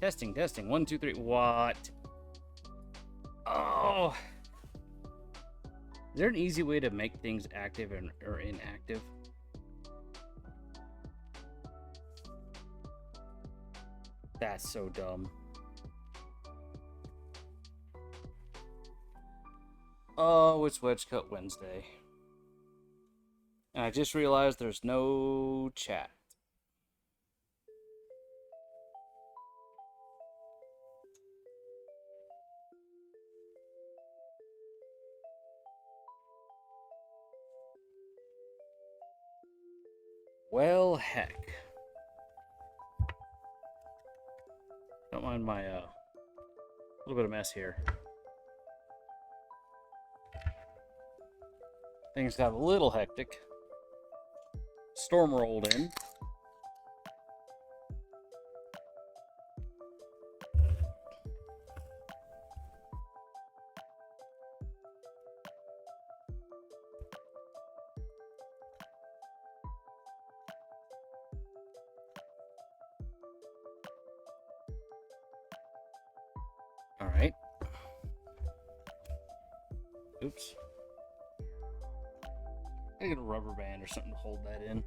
Testing, testing. 1, 2, 3. What? Oh. Is there an easy way to make things active or inactive? That's so dumb. Oh, it's Wedge Cut Wednesday. And I just realized there's no chat. Well, heck. Don't mind my little bit of mess here. Things got a little hectic. Storm rolled in. All right. Oops. I get a rubber band or something to hold that in.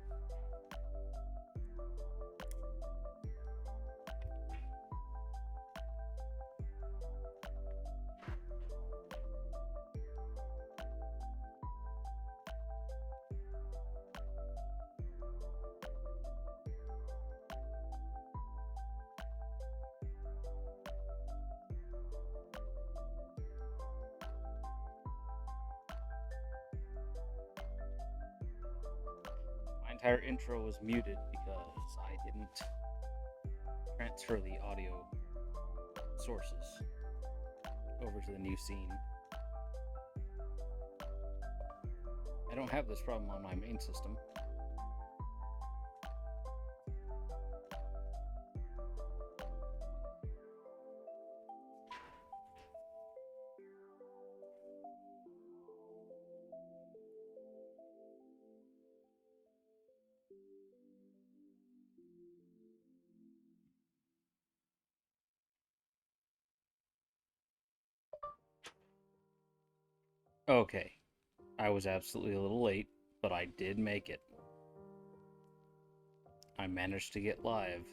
Entire intro was muted because I didn't transfer the audio sources over to the new scene. I don't have this problem on my main system. Okay, I was absolutely a little late, but I did make it. I managed to get live.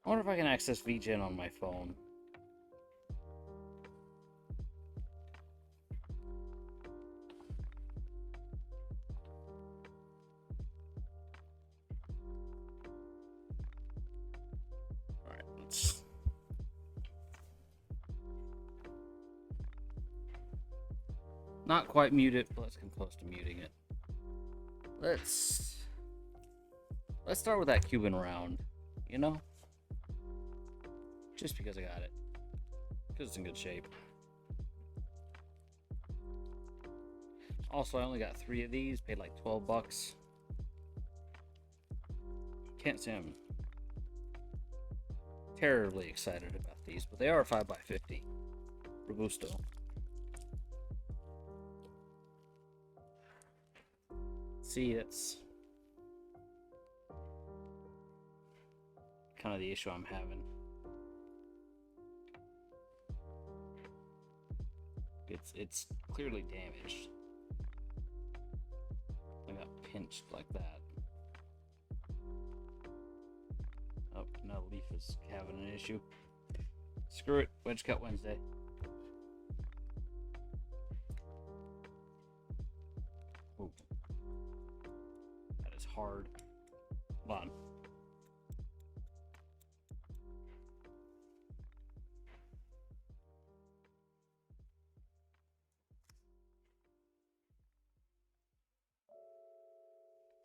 I wonder if I can access VGen on my phone. Alright, let's... Not quite mute it, but let's come close to muting it. Let's start with that Cuban round, you know? Just because I got it. Because it's in good shape. Also, I only got 3 of these, paid like $12. Can't say I'm terribly excited about these, but they are 5x50. Robusto. See, that's kind of the issue I'm having. It's clearly damaged. I got pinched like that. Oh, no, leaf is having an issue. Screw it, Wedge Cut Wednesday. Ooh. That is hard. Hold on.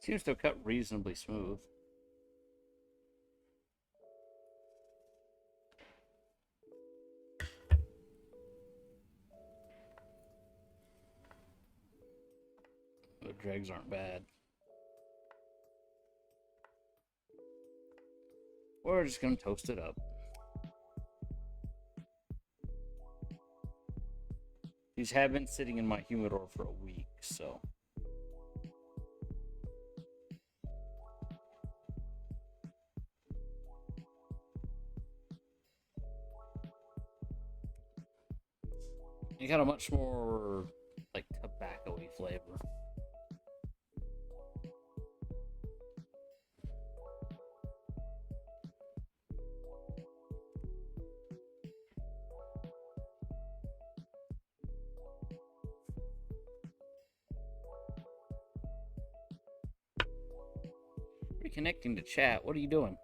Seems to have cut reasonably smooth. The dregs aren't bad. We're just gonna toast it up. These have been sitting in my humidor for a week, so. It got a much more, like, tobacco-y flavor. Reconnecting to chat. What are you doing?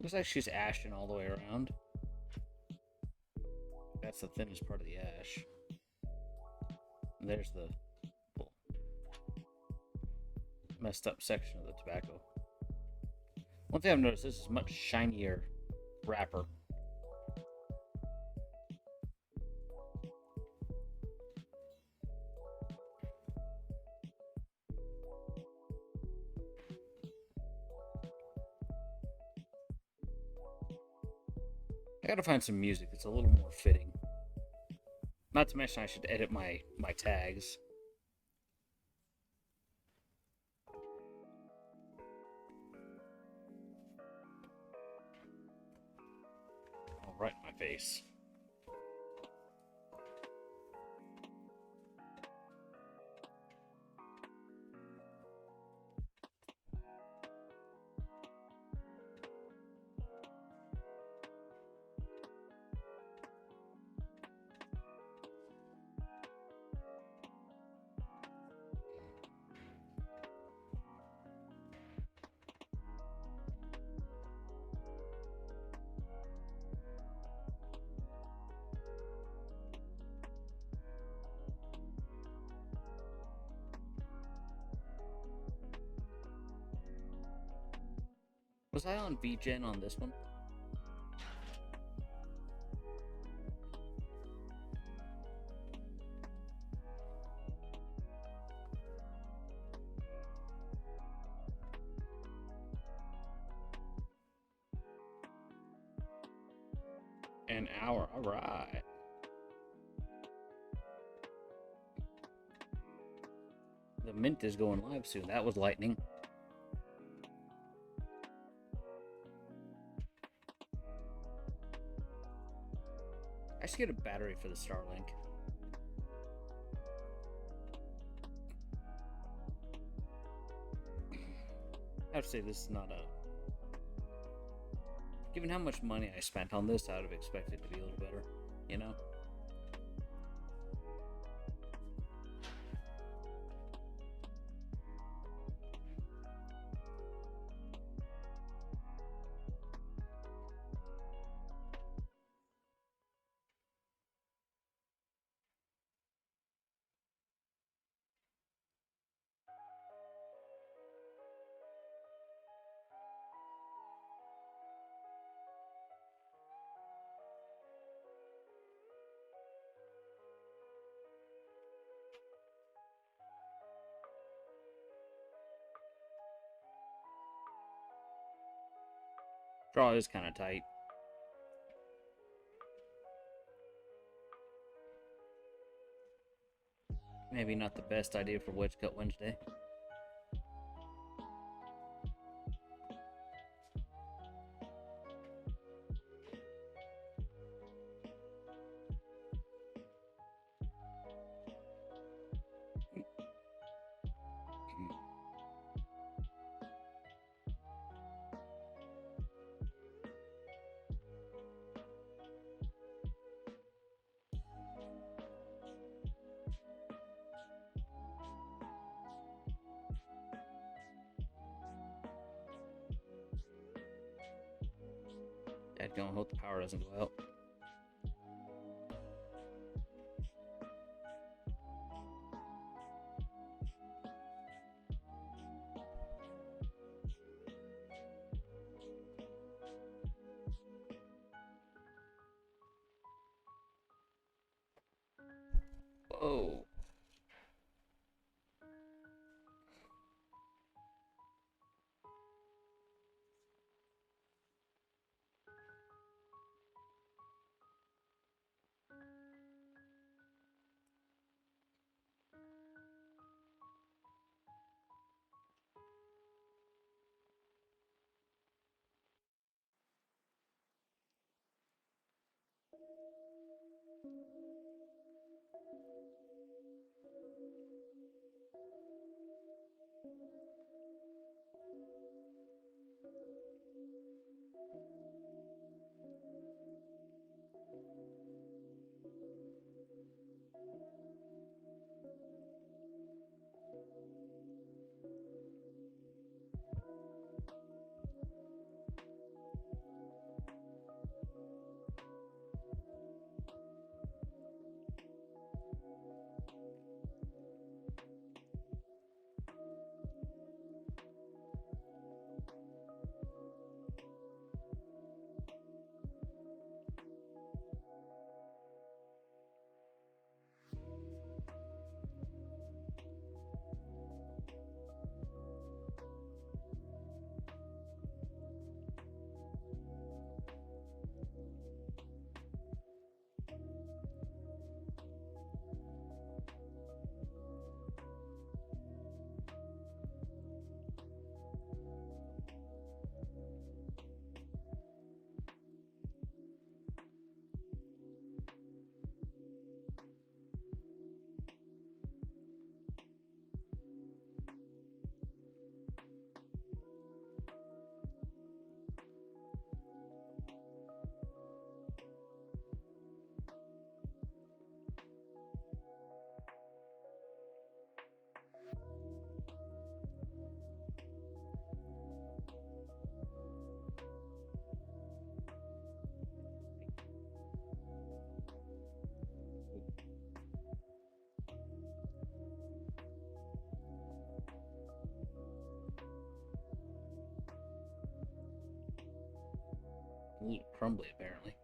Looks like she's ashing all the way around. That's the thinnest part of the ash. And there's the messed up section of the tobacco. One thing I've noticed, this is much shinier wrapper. I gotta find some music that's a little more fitting. Not to mention I should edit my tags. All right in my face. Was I on VGen on this one? An hour, alright. The mint is going live soon. That was lightning. I should get a battery for the Starlink. I have to say, this is not a... Given how much money I spent on this, I would have expected it to be a little better, you know? Draw is kind of tight. Maybe not the best idea for Wedge Cut Wednesday. Dadgone, hope the power doesn't go out. Whoa. A little crumbly, apparently.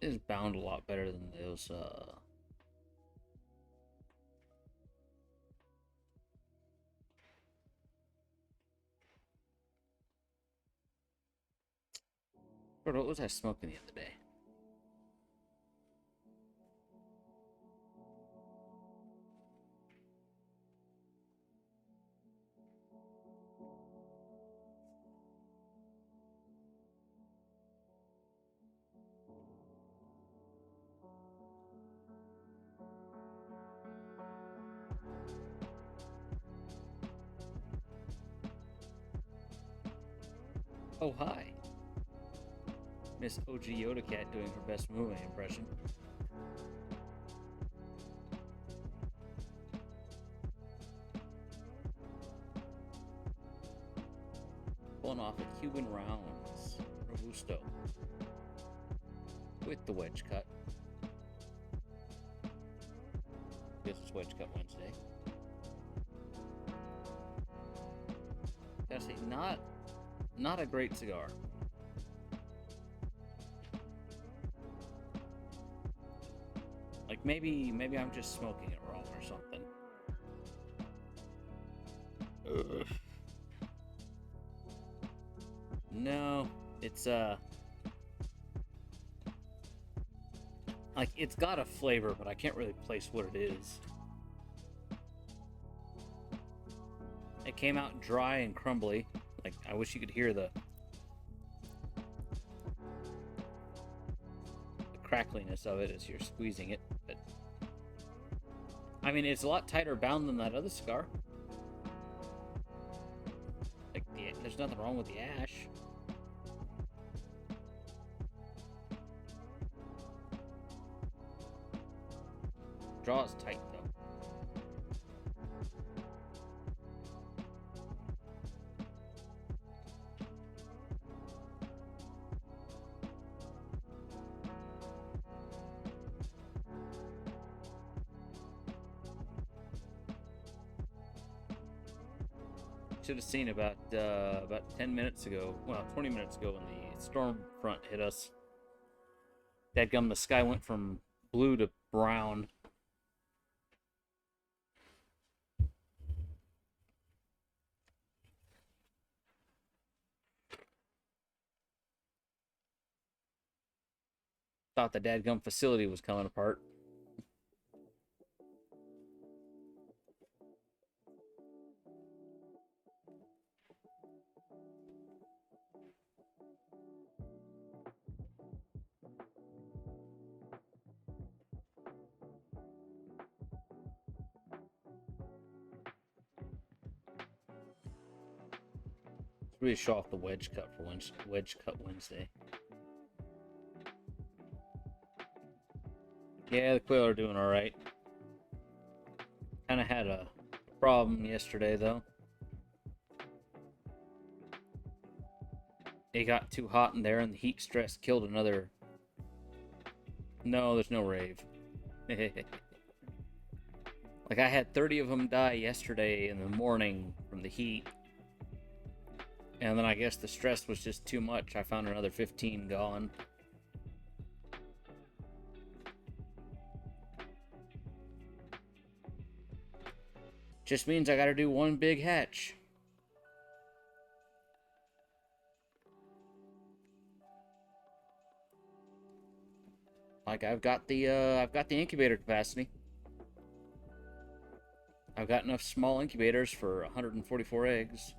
It is bound a lot better than those, what was I smoking the other day? Oh, hi. Miss OG Yoda Cat doing her best movie impression. Pulling off a Cuban Rounds Robusto with the wedge cut. This is Wedge Cut Wednesday. Gotta say, not a great cigar. Like maybe I'm just smoking it wrong or something. Ugh. No, it's like it's got a flavor, but I can't really place what it is. It came out dry and crumbly. Like I wish you could hear the crackliness of it as you're squeezing it, but I mean it's a lot tighter bound than that other cigar. Like there's nothing wrong with the ash. Draw is tight though. Should have seen about 10 minutes ago, well, 20 minutes ago when the storm front hit us. Dadgum, the sky went from blue to brown. Thought the dadgum facility was coming apart. Really show off the wedge cut for Wedge Cut Wednesday. Yeah, the quail are doing all right. Kind of had a problem yesterday though. It got too hot in there, and the heat stress killed another. No, there's no rave. Like I had 30 of them die yesterday in the morning from the heat. And then I guess the stress was just too much. I found another 15 gone. Just means I gotta do one big hatch. Like I've got the incubator capacity. I've got enough small incubators for 144 eggs.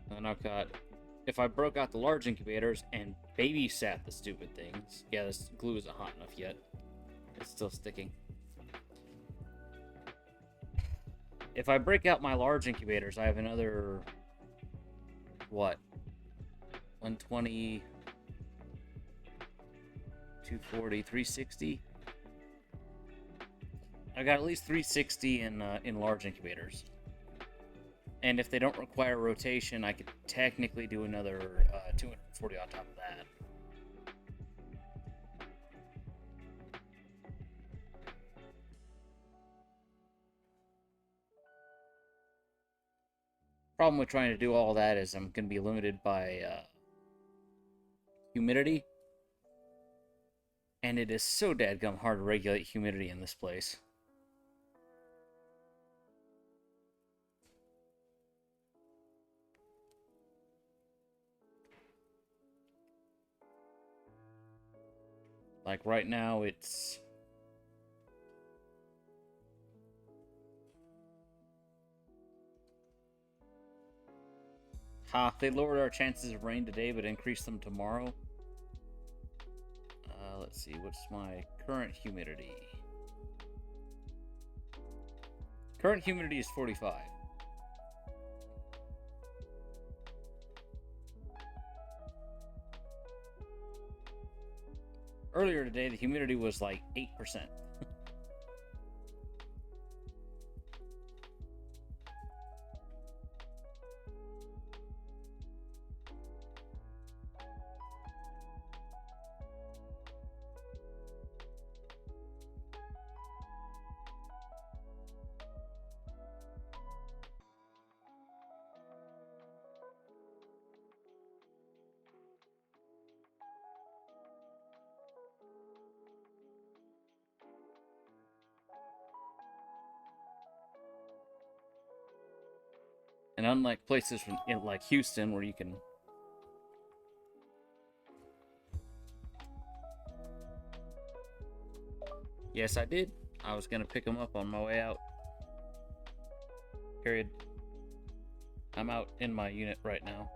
And I've got, if I broke out the large incubators and babysat the stupid things, yeah, this glue isn't hot enough yet. It's still sticking. If I break out my large incubators, I have another, what, 120, 240, 360. I got at least 360 in large incubators. And if they don't require rotation, I could technically do another 240 on top of that. Problem with trying to do all that is I'm going to be limited by humidity. And it is so dadgum hard to regulate humidity in this place. Like right now, it's... they lowered our chances of rain today, but increased them tomorrow. Let's see, what's my current humidity? Current humidity is 45. Earlier today, the humidity was like 8%. And unlike places like Houston where you can... Yes, I did. I was going to pick them up on my way out. Period. I'm out in my unit right now.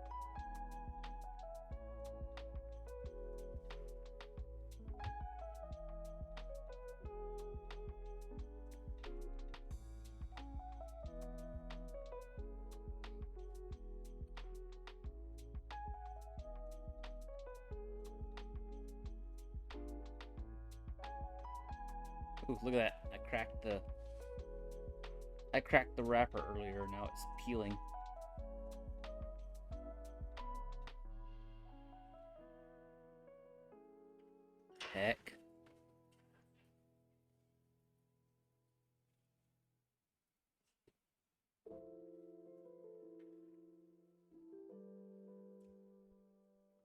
Ooh, look at that. I cracked the wrapper earlier, now it's peeling. Heck.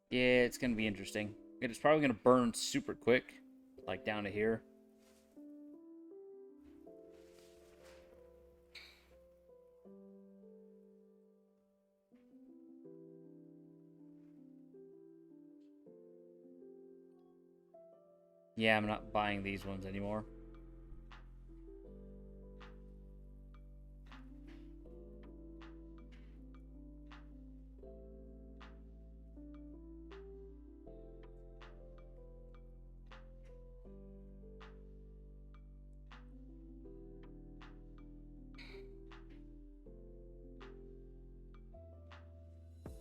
Yeah, it's gonna be interesting. It's probably gonna burn super quick, like down to here. Yeah, I'm not buying these ones anymore.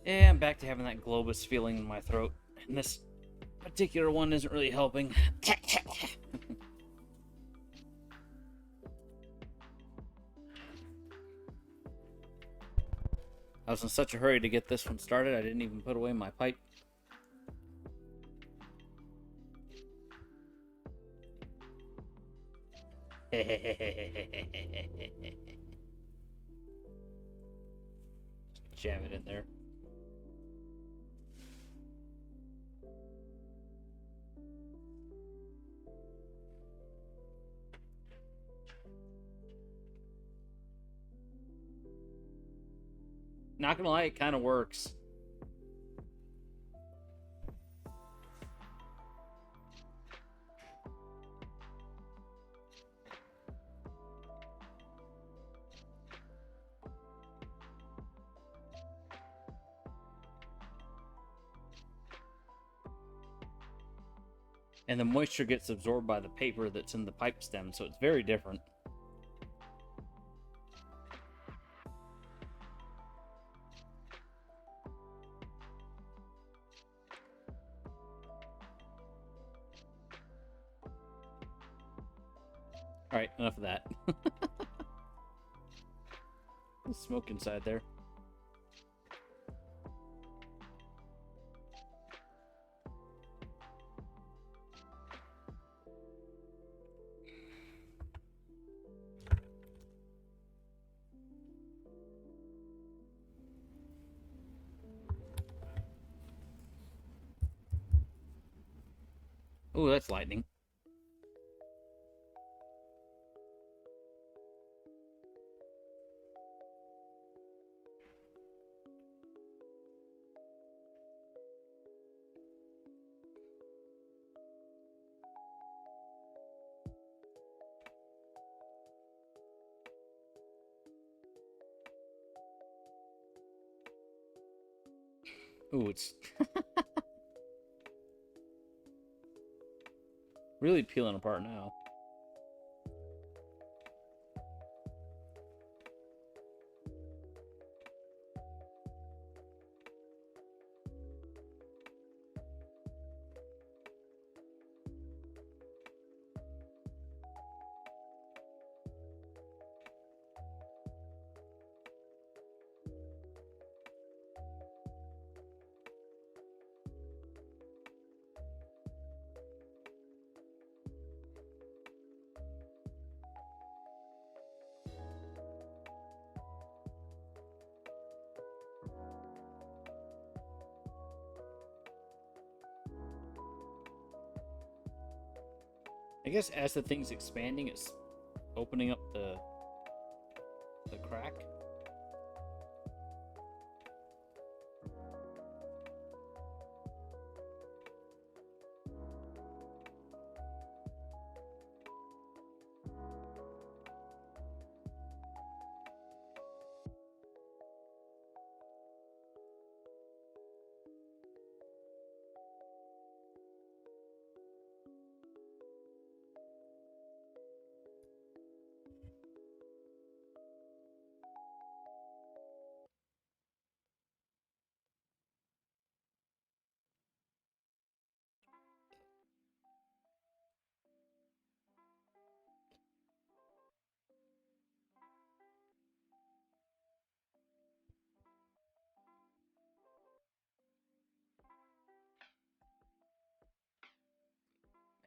Yeah, I'm back to having that globus feeling in my throat. And this particular one isn't really helping. I was in such a hurry to get this one started, I didn't even put away my pipe. Jam it in there. Not gonna lie, it kind of works. And the moisture gets absorbed by the paper that's in the pipe stem, so it's very different. Alright, enough of that. There's smoke inside there. Ooh, that's lightning. Ooh, it's really peeling apart now. I guess as the thing's expanding, it's opening up the crack.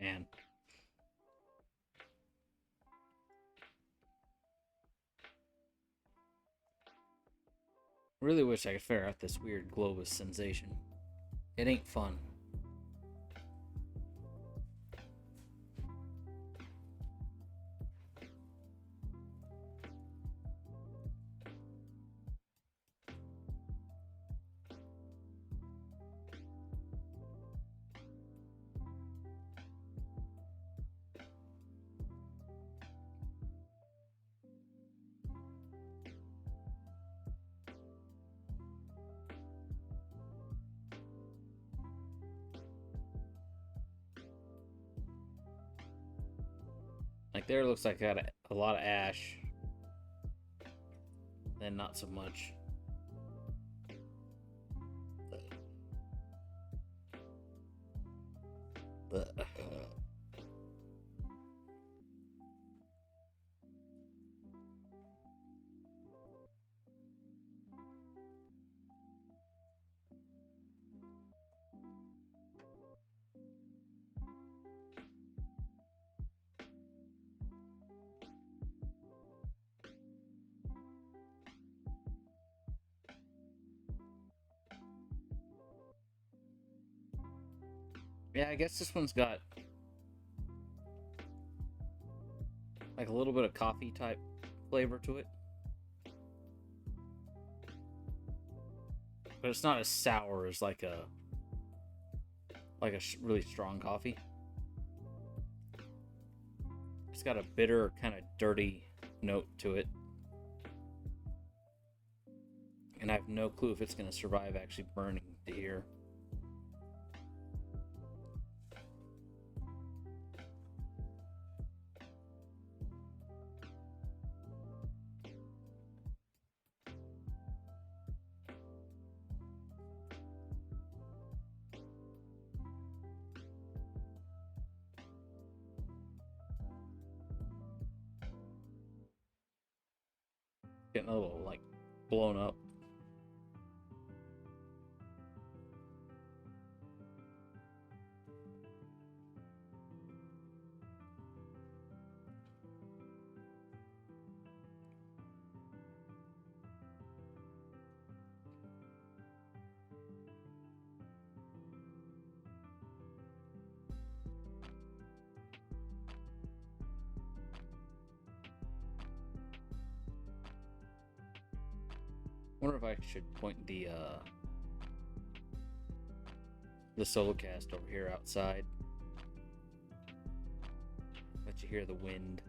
Man. Really wish I could figure out this weird globus sensation. It ain't fun. Like there looks like I got a lot of ash. Then not so much. Yeah, I guess this one's got like a little bit of coffee type flavor to it. But it's not as sour as like a really strong coffee. It's got a bitter, kind of dirty note to it. And I have no clue if it's going to survive actually burning to here. Getting a little like blown up. Wonder if I should point the solo cast over here outside. Let you hear the wind.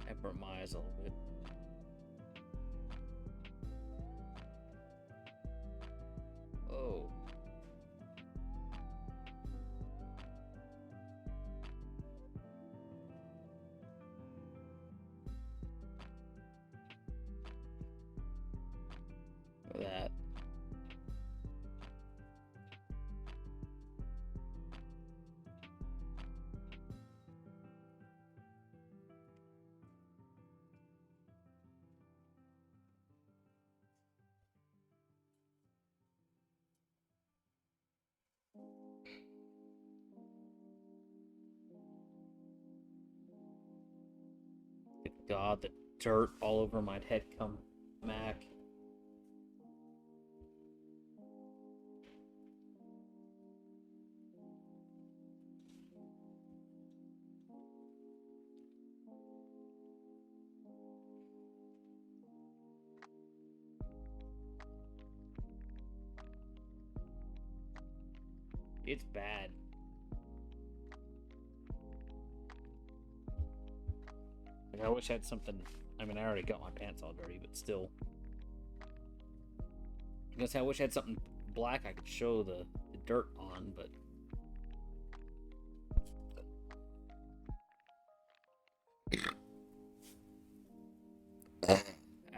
I burnt my eyes a little bit. Oh. Look at that. Good God, the dirt all over my head come Mac. It's bad. Like, I wish I had something. I mean, I already got my pants all dirty, but still. I guess I wish I had something black I could show the dirt on, but.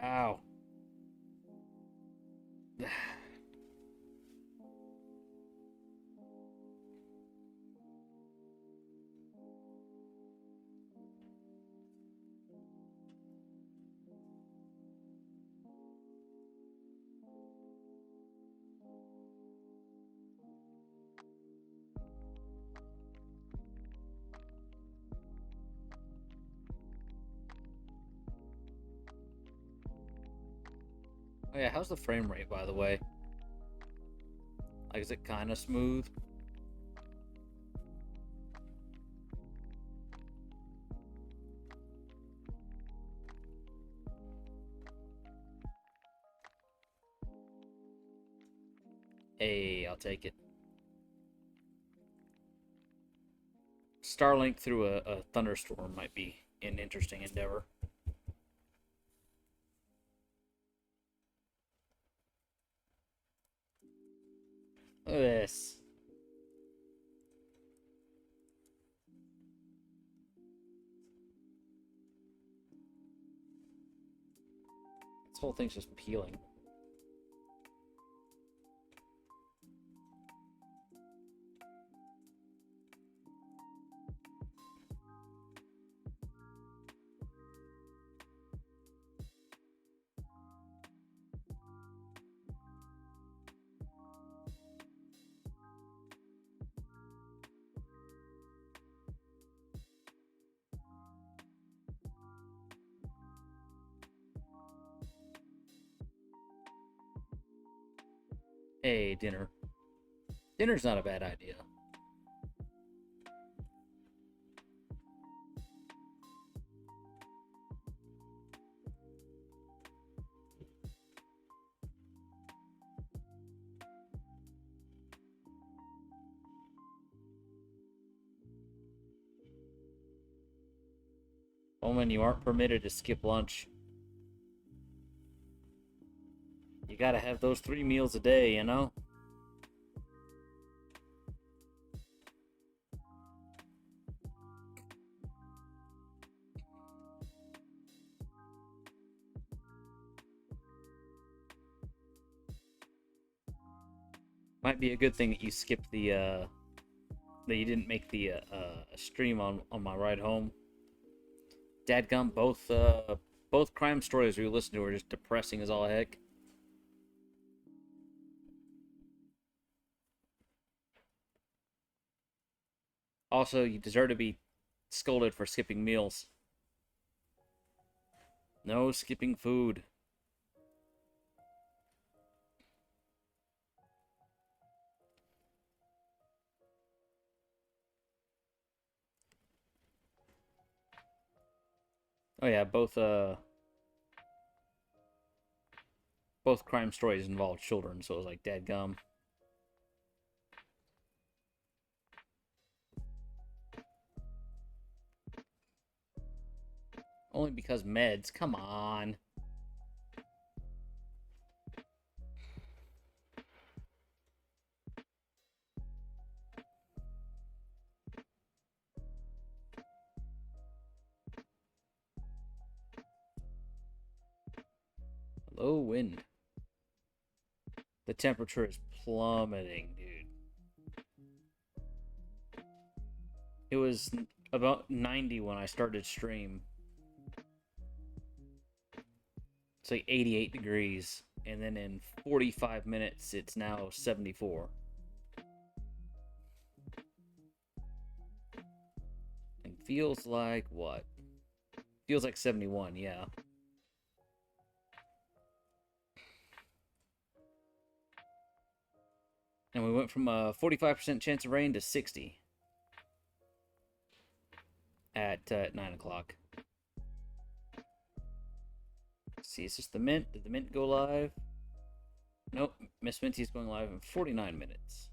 Ow. Oh yeah, how's the frame rate, by the way? Like, is it kind of smooth? Hey, I'll take it. Starlink through a thunderstorm might be an interesting endeavor. Look at this. This whole thing's just peeling. Hey, dinner. Dinner's not a bad idea. Woman, you aren't permitted to skip lunch. You gotta have those 3 meals a day, you know? Might be a good thing that you skipped that you didn't make the stream on my ride home. Dadgum, both crime stories we listened to are just depressing as all heck. Also, you deserve to be scolded for skipping meals. No skipping food. Oh yeah, both crime stories involved children, so it was like dadgum. Only because meds, come on. Low wind. The temperature is plummeting, dude. It was about 90 when I started stream. It's like 88 degrees. And then in 45 minutes, it's now 74. And feels like what? Feels like 71, yeah. And we went from a 45% chance of rain to 60 at 9 o'clock. Let's see, is this the Mint? Did the Mint go live? Nope, Miss Minty's going live in 49 minutes.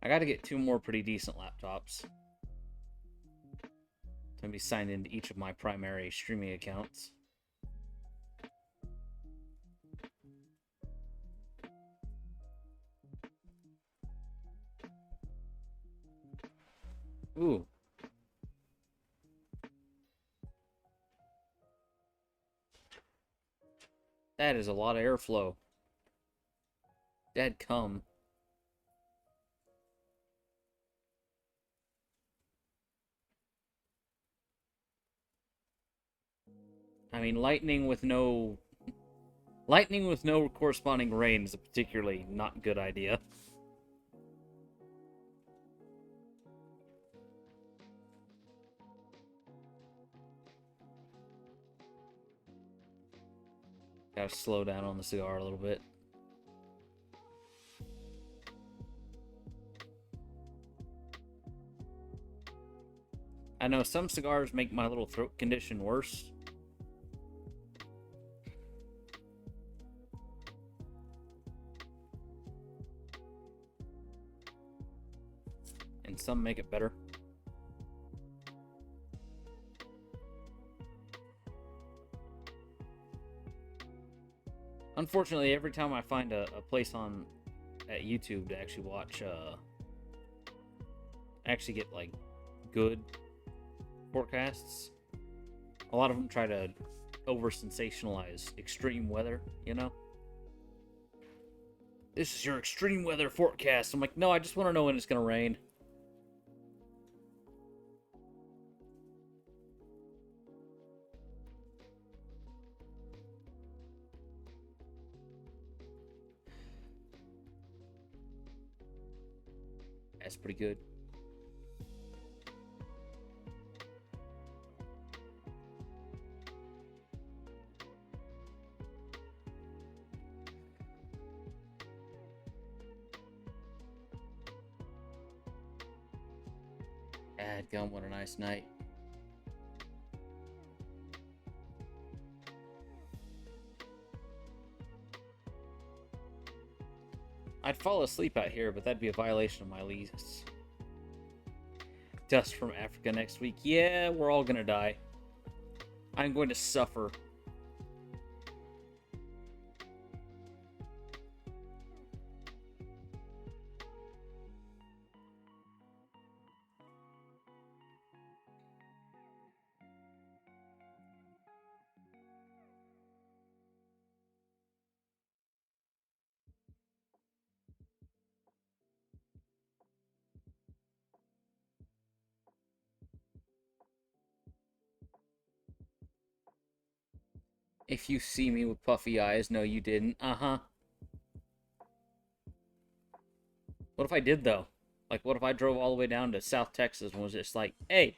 I gotta get 2 more pretty decent laptops. I'm gonna be signed into each of my primary streaming accounts. Ooh. That is a lot of airflow. Dadcum. I mean, lightning with no corresponding rain is a particularly not good idea. Gotta slow down on the cigar a little bit. I know some cigars make my little throat condition worse. And some make it better. Unfortunately, every time I find a place on at YouTube to actually watch, actually get like good forecasts, a lot of them try to over sensationalize extreme weather. You know, this is your extreme weather forecast. I'm like, no, I just want to know when it's gonna rain. That's pretty good. Dadgum, what a nice night. I'd fall asleep out here, but that'd be a violation of my lease. Dust from Africa next week. Yeah, we're all gonna die. I'm going to suffer. If you see me with puffy eyes, no, you didn't. Uh-huh. What if I did, though? Like, what if I drove all the way down to South Texas and was just like, hey,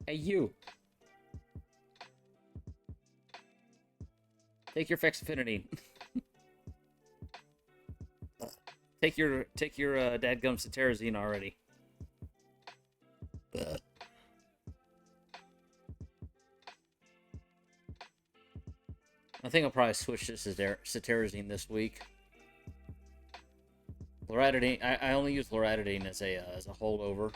you. Take your fexafinity. take your dadgum cetirizine already. I think I'll probably switch to cetirizine this week. Loratadine, I only use loratadine as a holdover.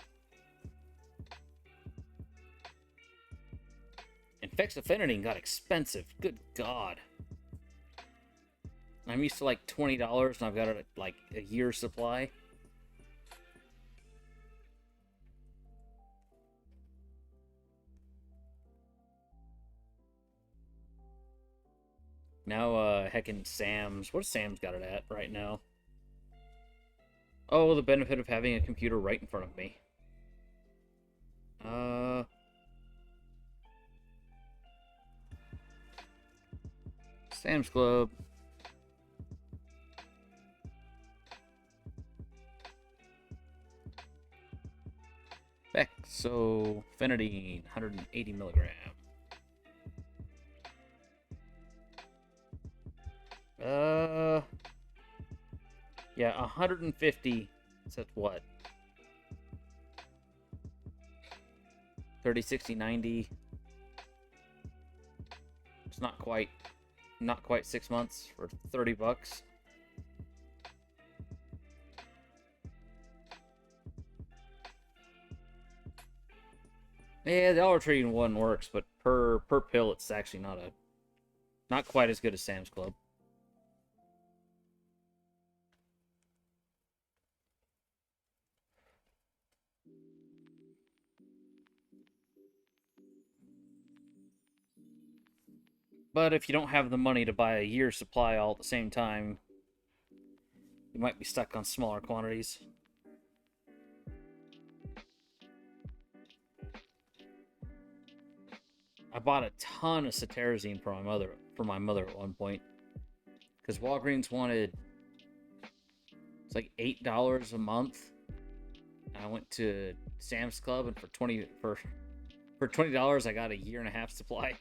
And fexafinidine got expensive. Good God. I'm used to like $20 and I've got like a year's supply. Now, heckin' Sam's. What does Sam's got it at right now? Oh, the benefit of having a computer right in front of me. Sam's Club. Fexafinidine, 180 milligram. Yeah, 150. So that's what? 30, 60, 90. It's not quite 6 months for $30. Yeah, the dollar trading one works, but per pill, it's actually not quite as good as Sam's Club. But if you don't have the money to buy a year's supply all at the same time, you might be stuck on smaller quantities. I bought a ton of cetirizine for my mother at one point. Because Walgreens wanted, it's like $8 a month. I went to Sam's Club, and for $20 I got a year and a half supply.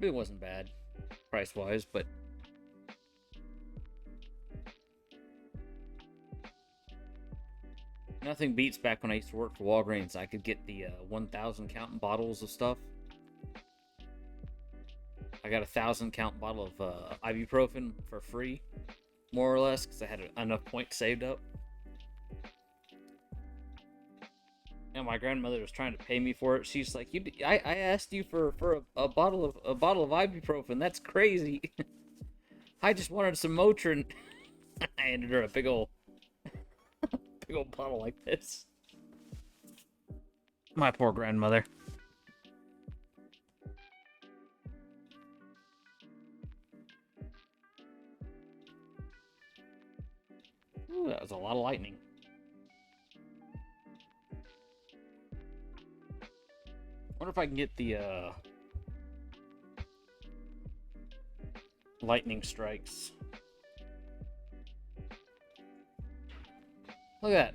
It wasn't bad price wise, but nothing beats back when I used to work for Walgreens. I could get the 1,000 count bottles of stuff. I got a 1,000 count bottle of ibuprofen for free, more or less, because I had enough points saved up. And my grandmother was trying to pay me for it. She's like, I asked you for a bottle of ibuprofen. That's crazy. I just wanted some Motrin." I handed her a big old bottle like this. My poor grandmother. Ooh, that was a lot of lightning. Wonder if I can get the lightning strikes. Look at that.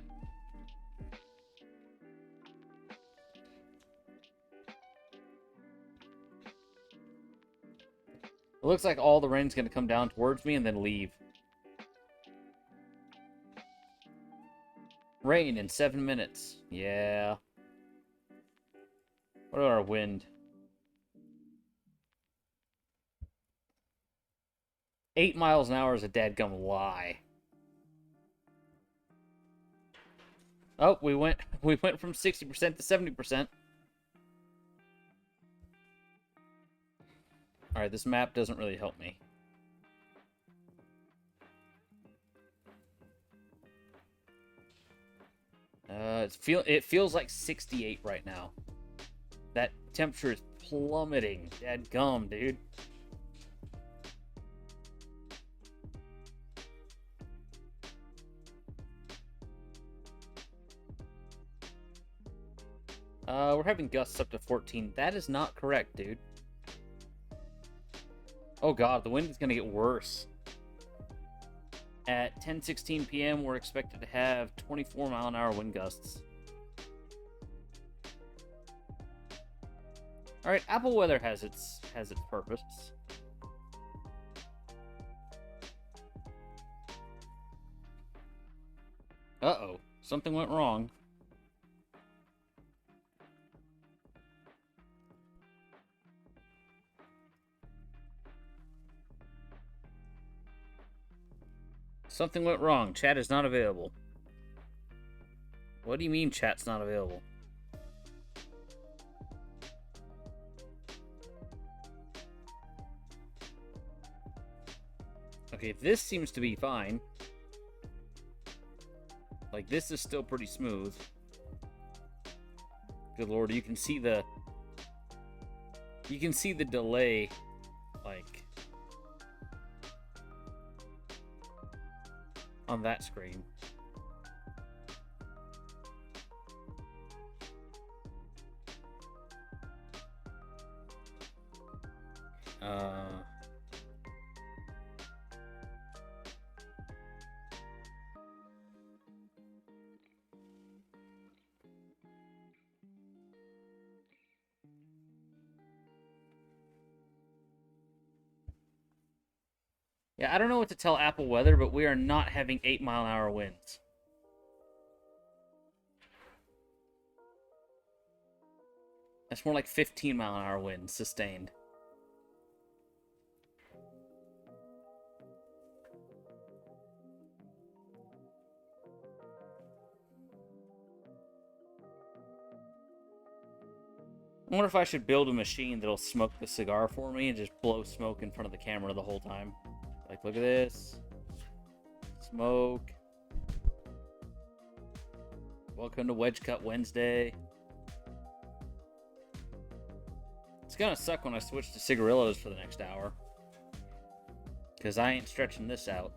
It looks like all the rain's going to come down towards me and then leave. Rain in 7 minutes. Yeah. What about our wind? 8 miles an hour is a dadgum lie. Oh, we went from 60% to 70%. Alright, this map doesn't really help me. It feels like 68 right now. That temperature is plummeting. Dadgum, dude. We're having gusts up to 14. That is not correct, dude. Oh god, the wind is gonna get worse. At 10:16 p.m., we're expected to have 24-mile-an-hour wind gusts. All right, Apple weather has its purpose. Uh-oh, something went wrong. Something went wrong. Chat is not available. What do you mean chat's not available? Okay, this seems to be fine. Like, this is still pretty smooth. Good lord, you can see the delay, like, on that screen. Yeah, I don't know what to tell Apple weather, but we are not having 8-mile-an-hour winds. That's more like 15-mile-an-hour winds sustained. I wonder if I should build a machine that'll smoke the cigar for me and just blow smoke in front of the camera the whole time. Like, look at this. Smoke. Welcome to Wedge Cut Wednesday. It's gonna suck when I switch to cigarillos for the next hour. Because I ain't stretching this out.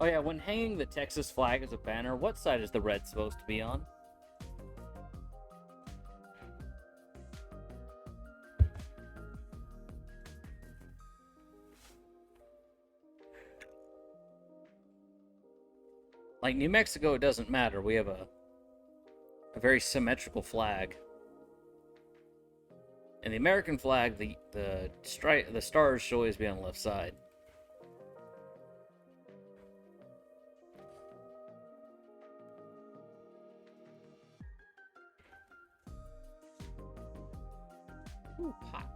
Oh yeah, when hanging the Texas flag as a banner, what side is the red supposed to be on? Like New Mexico, it doesn't matter. We have a very symmetrical flag. In the American flag, the stars should always be on the left side. Ooh, hot.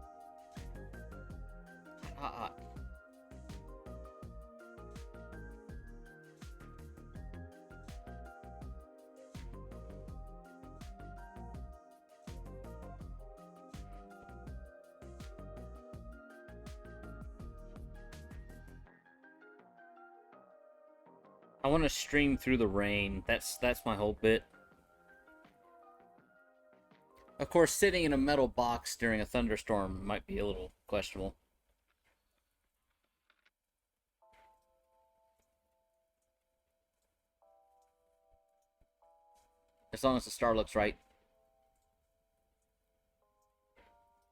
Hot, hot. I want to stream through the rain. That's my whole bit. Of course, sitting in a metal box during a thunderstorm might be a little questionable. As long as the star looks right.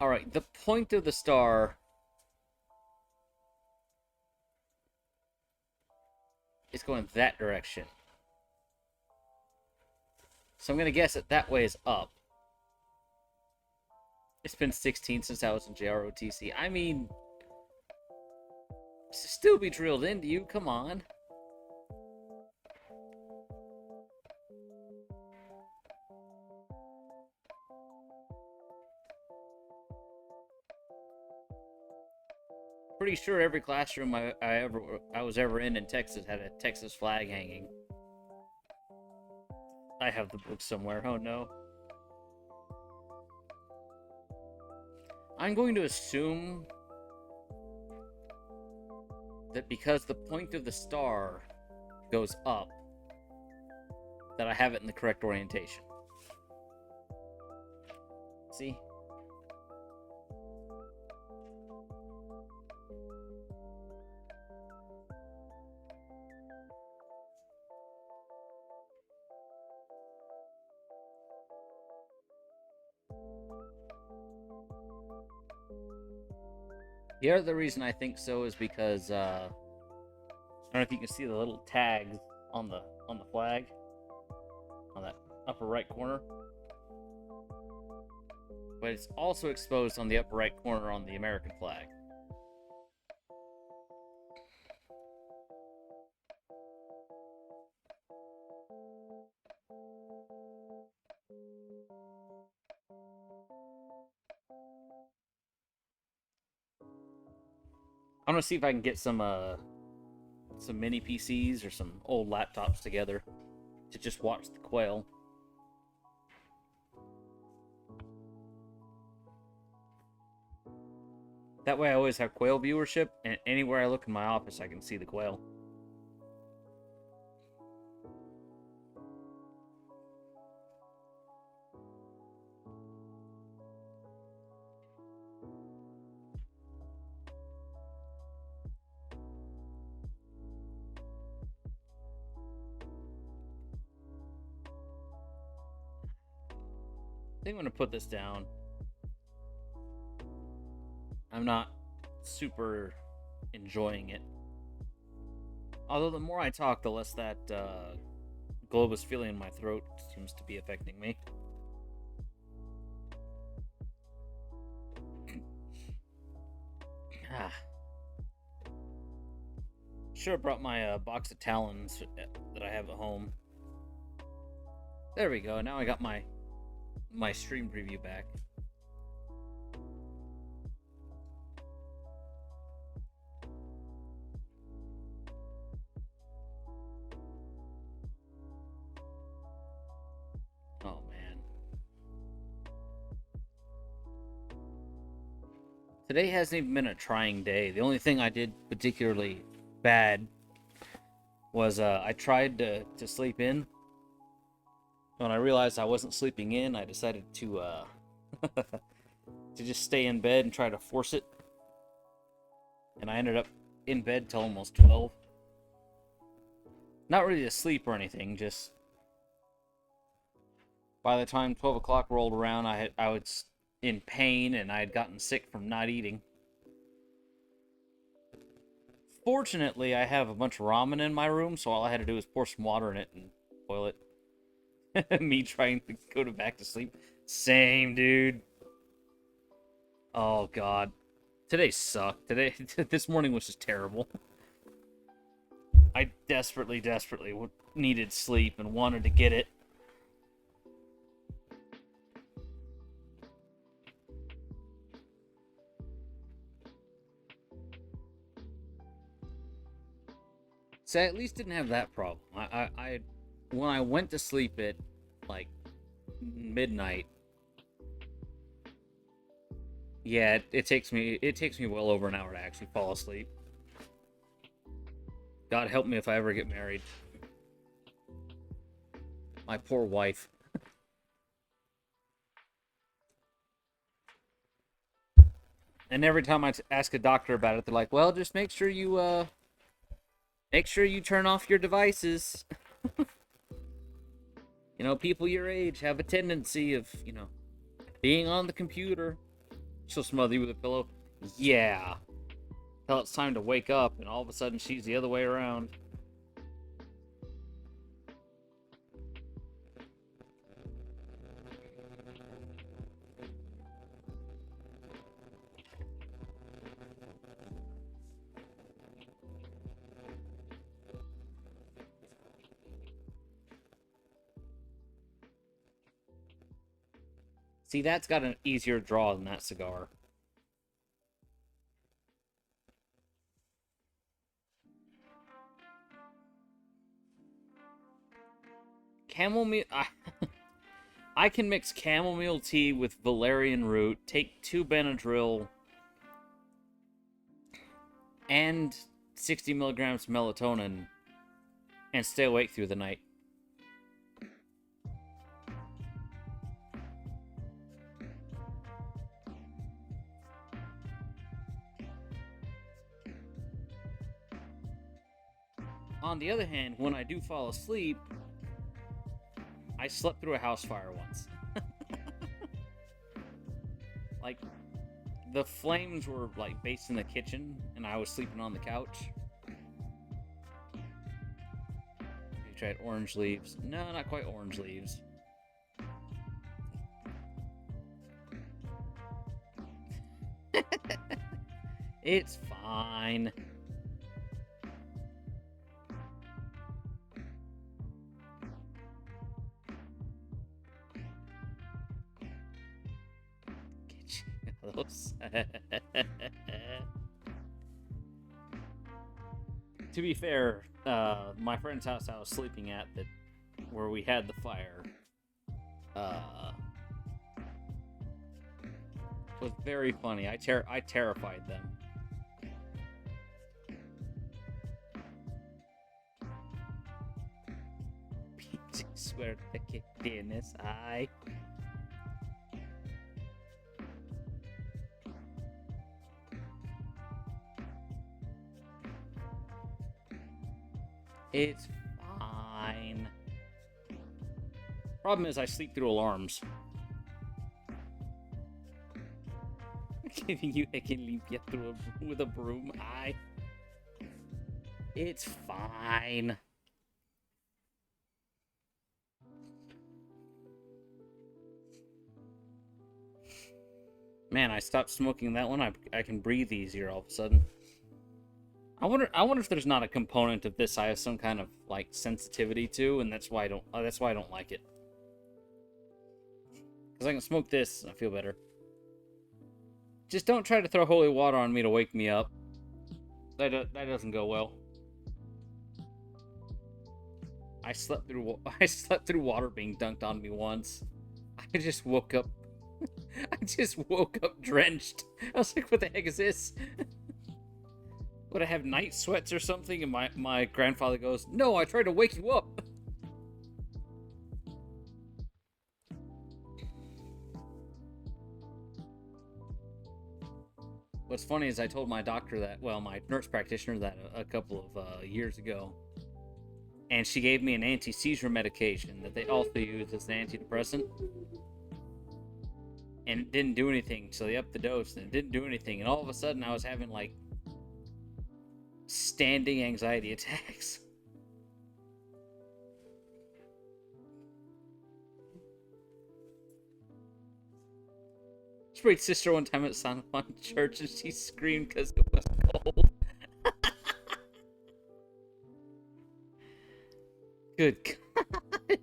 Alright, the point of the star is going that direction. So I'm going to guess that way is up. It's been 16 since I was in JROTC. I mean, still be drilled into you. Come on. Pretty sure every classroom I was ever in Texas had a Texas flag hanging. I have the book somewhere. Oh no. I'm going to assume that because the point of the star goes up, that I have it in the correct orientation. See? The other reason I think so is because I don't know if you can see the little tags on the flag on that upper right corner, but it's also exposed on the upper right corner on the American flag. I'm gonna see if I can get some mini PCs or some old laptops together to just watch the quail. That way I always have quail viewership, and anywhere I look in my office I can see the quail. I think I'm gonna put this down. I'm not super enjoying it. Although the more I talk, the less that globus feeling in my throat seems to be affecting me. Ah. Should have brought my box of Talons that I have at home. There we go. Now I got my stream preview back. Oh man. Today hasn't even been a trying day. The only thing I did particularly bad was I tried to sleep in. When I realized I wasn't sleeping in, I decided to to just stay in bed and try to force it. And I ended up in bed till almost 12. Not really to sleep or anything, just by the time 12 o'clock rolled around, I was in pain and I had gotten sick from not eating. Fortunately, I have a bunch of ramen in my room, so all I had to do was pour some water in it and boil it. Me trying to go to back to sleep. Same, dude. Oh, God. Today sucked. This morning was just terrible. I desperately needed sleep and wanted to get it. So I at least didn't have that problem. When I went to sleep at like midnight, yeah, it takes me well over an hour to actually fall asleep. God help me if I ever get married. My poor wife. And every time I ask a doctor about it, they're like, "Well, just make sure you turn off your devices." You know, people your age have a tendency of, being on the computer. She'll smother you with a pillow. Yeah. Till it's time to wake up, and all of a sudden she's the other way around. See, that's got an easier draw than that cigar. Chamomile. I can mix chamomile tea with valerian root, take 2 Benadryl, and 60 milligrams melatonin, and stay awake through the night. On the other hand, when I do fall asleep, I slept through a house fire once. Like, the flames were, like, based in the kitchen, and I was sleeping on the couch. You tried orange leaves. No, not quite orange leaves. It's fine. To be fair, my friend's house I was sleeping at, that where we had the fire, was very funny. I terrified them. Swear to que tienes eye. It's fine. Problem is, I sleep through alarms. Giving you a can limpia through with a broom. It's fine. Man, I stopped smoking that one. I can breathe easier all of a sudden. I wonder if there's not a component of this I have some kind of like sensitivity to, and that's why I don't like it. Because I can smoke this and I feel better. Just don't try to throw holy water on me to wake me up. That doesn't go well. I slept through water being dunked on me once. I just woke up. I just woke up drenched. I was like, what the heck is this? Would I have night sweats or something? And my grandfather goes, no, I tried to wake you up. What's funny is I told my doctor that, well, my nurse practitioner that a couple of years ago. and she gave me an anti-seizure medication that they also use as an antidepressant. And it didn't do anything, so they upped the dose, and it didn't do anything. And all of a sudden, I was having, like, standing anxiety attacks. Sprayed sister one time at San Juan Church, and she screamed because it was cold. Good God.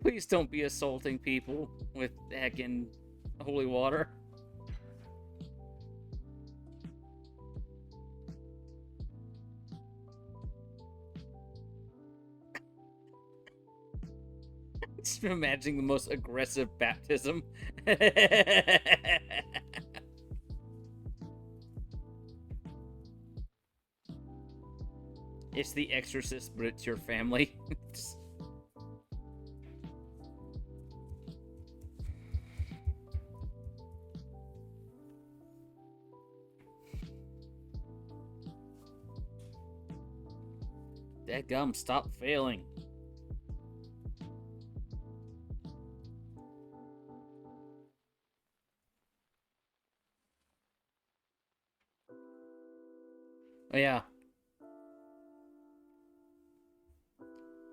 Please don't be assaulting people with heckin' holy water. Just imagining the most aggressive baptism. It's The Exorcist, but it's your family. Dadgum, stop failing. Oh, yeah.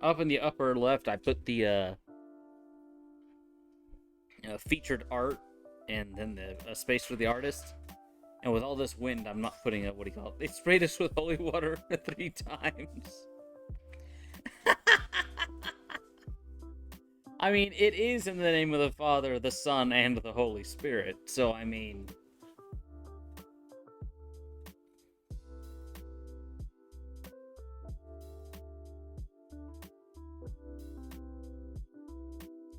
Up in the upper left, I put the featured art and then the space for the artist. And with all this wind, I'm not putting what do you call it? They sprayed us with holy water 3 times. I mean, it is in the name of the Father, the Son, and the Holy Spirit. So, I mean...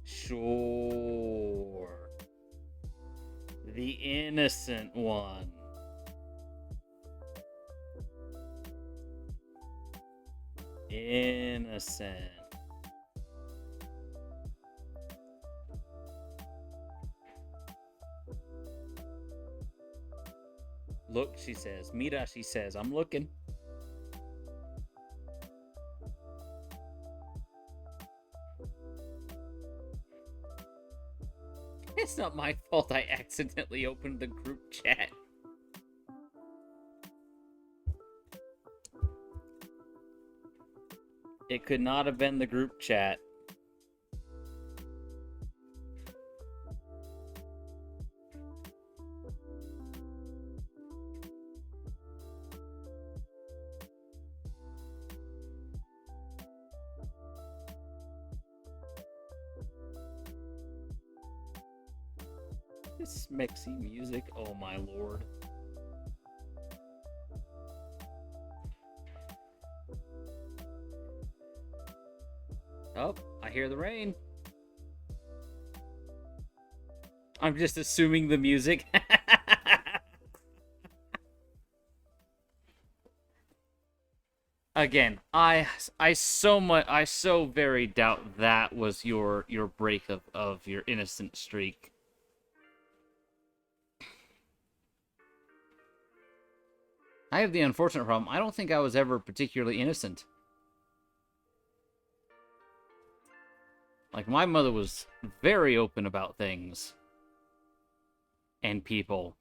Sure. The innocent one. Innocent. Look, she says. Mira, she says. I'm looking. It's not my fault I accidentally opened the group chat. It could not have been the group chat. This Mexi music, oh my lord. Oh, I hear the rain. I'm just assuming the music. Again, I so very doubt that was your break of your innocent streak. I have the unfortunate problem. I don't think I was ever particularly innocent. Like, my mother was very open about things. And people.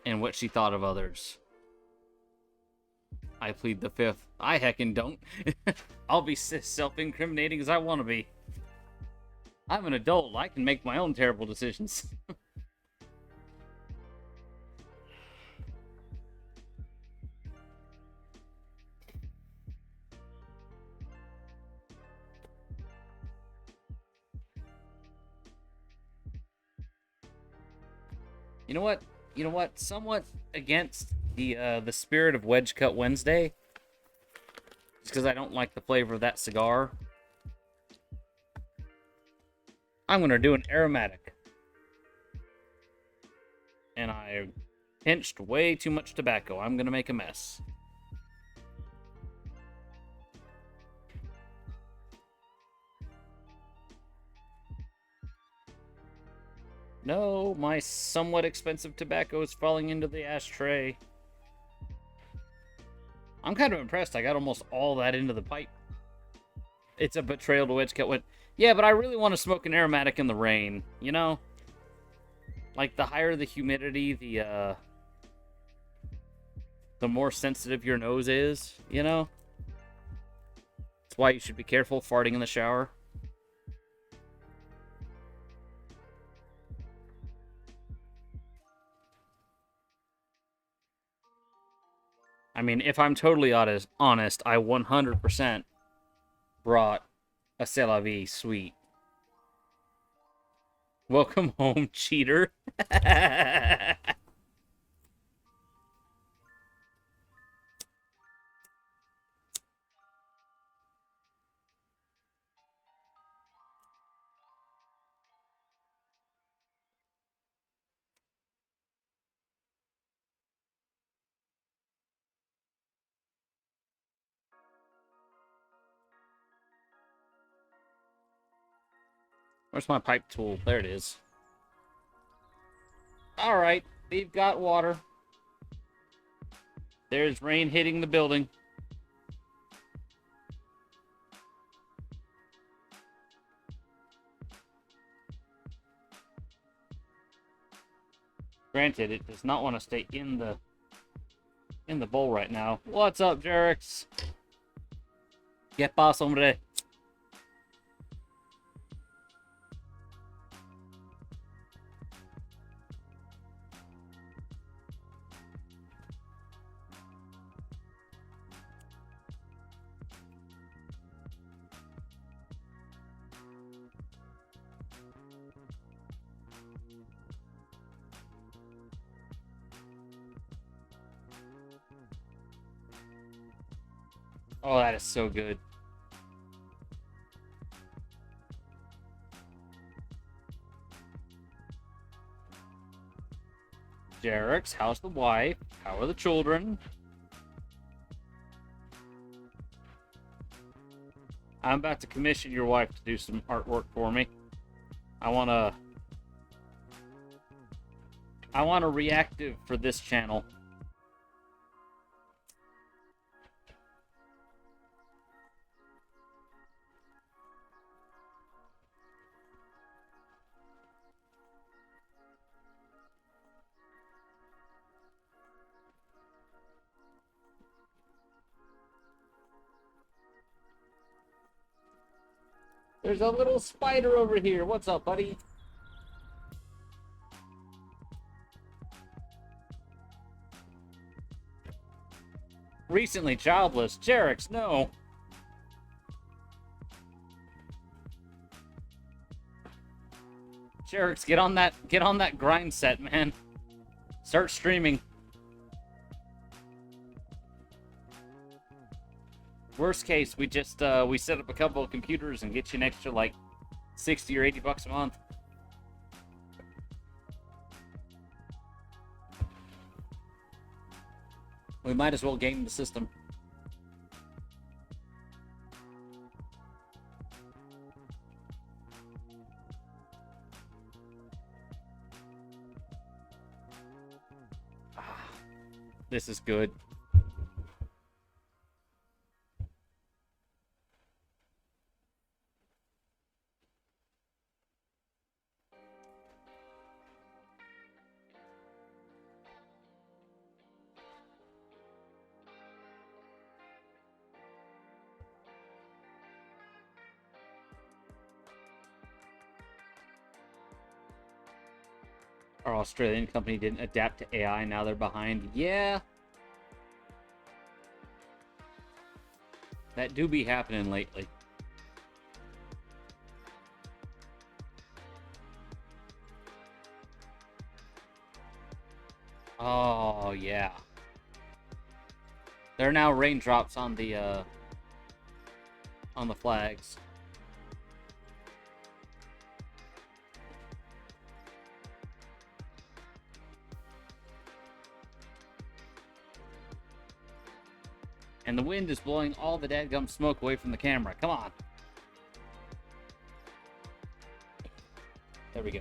And what she thought of others. I plead the fifth. I heckin' don't. I'll be self-incriminating as I want to be. I'm an adult. I can make my own terrible decisions. You know what? You know what? Somewhat against the spirit of Wedge Cut Wednesday. Just because I don't like the flavor of that cigar. I'm gonna do an aromatic. And I pinched way too much tobacco. I'm gonna make a mess. No, my somewhat expensive tobacco is falling into the ashtray. I'm kind of impressed. I got almost all that into the pipe. It's a betrayal to Wedge cut. Yeah, but I really want to smoke an aromatic in the rain. You know, like the higher the humidity, the more sensitive your nose is. You know, that's why you should be careful farting in the shower. I mean, if I'm totally honest, I 100% brought a C'est La Vie sweet. Welcome home, cheater. Where's my pipe tool? There it is. Alright, we've got water. There's rain hitting the building. Granted, it does not want to stay in the bowl right now. What's up, Jerix? ¿Qué pasa, hombre? Oh, that is so good. Jerix, how's the wife? How are the children? I'm about to commission your wife to do some artwork for me. I want a reactive for this channel. There's a little spider over here. What's up, buddy? Recently childless. Jerix, no. Jerix, get on that grind set, man. Start streaming. Worst case, we just we set up a couple of computers and get you an extra like 60 or 80 bucks a month. We might as well game the system. This is good. Our Australian company didn't adapt to AI, now they're behind. Yeah. That do be happening lately. Oh, yeah. There are now raindrops on the flags. And the wind is blowing all the dadgum smoke away from the camera. Come on. There we go.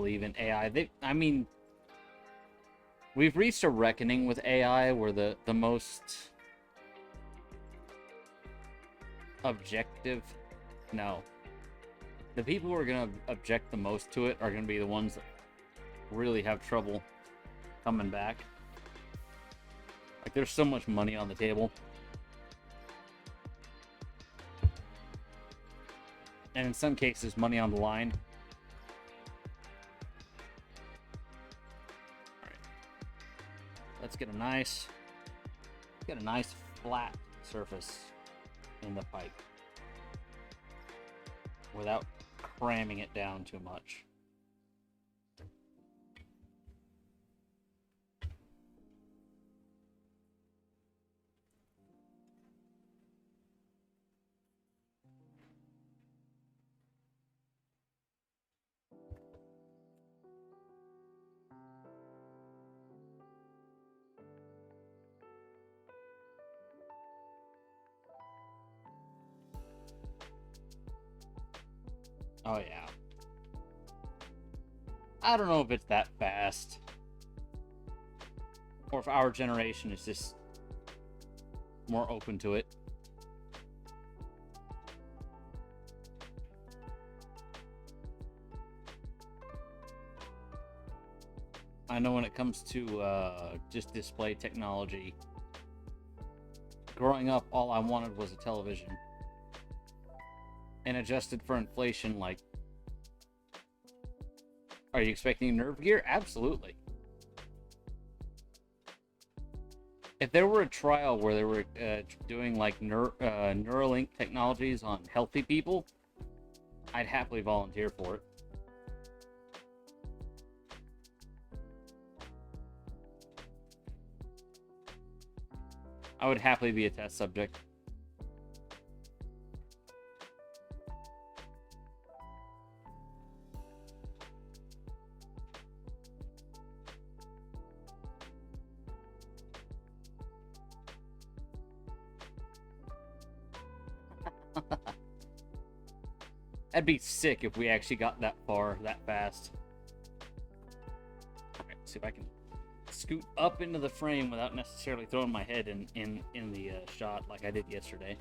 believe in AI. I mean, we've reached a reckoning with AI where the most objective, no, the people who are going to object the most to it are going to be the ones that really have trouble coming back. Like, there's so much money on the table. And in some cases, money on the line. Alright. Let's get a nice flat surface in the pipe without cramming it down too much. Oh yeah. I don't know if it's that fast. Or if our generation is just more open to it. I know when it comes to just display technology, growing up, all I wanted was a television. And adjusted for inflation, like, are you expecting nerve gear? Absolutely. If there were a trial where they were doing like Neuralink technologies on healthy people, I'd happily volunteer for it. I would happily be a test subject. That'd be sick if we actually got that far, that fast. Alright, see if I can scoot up into the frame without necessarily throwing my head in the shot like I did yesterday.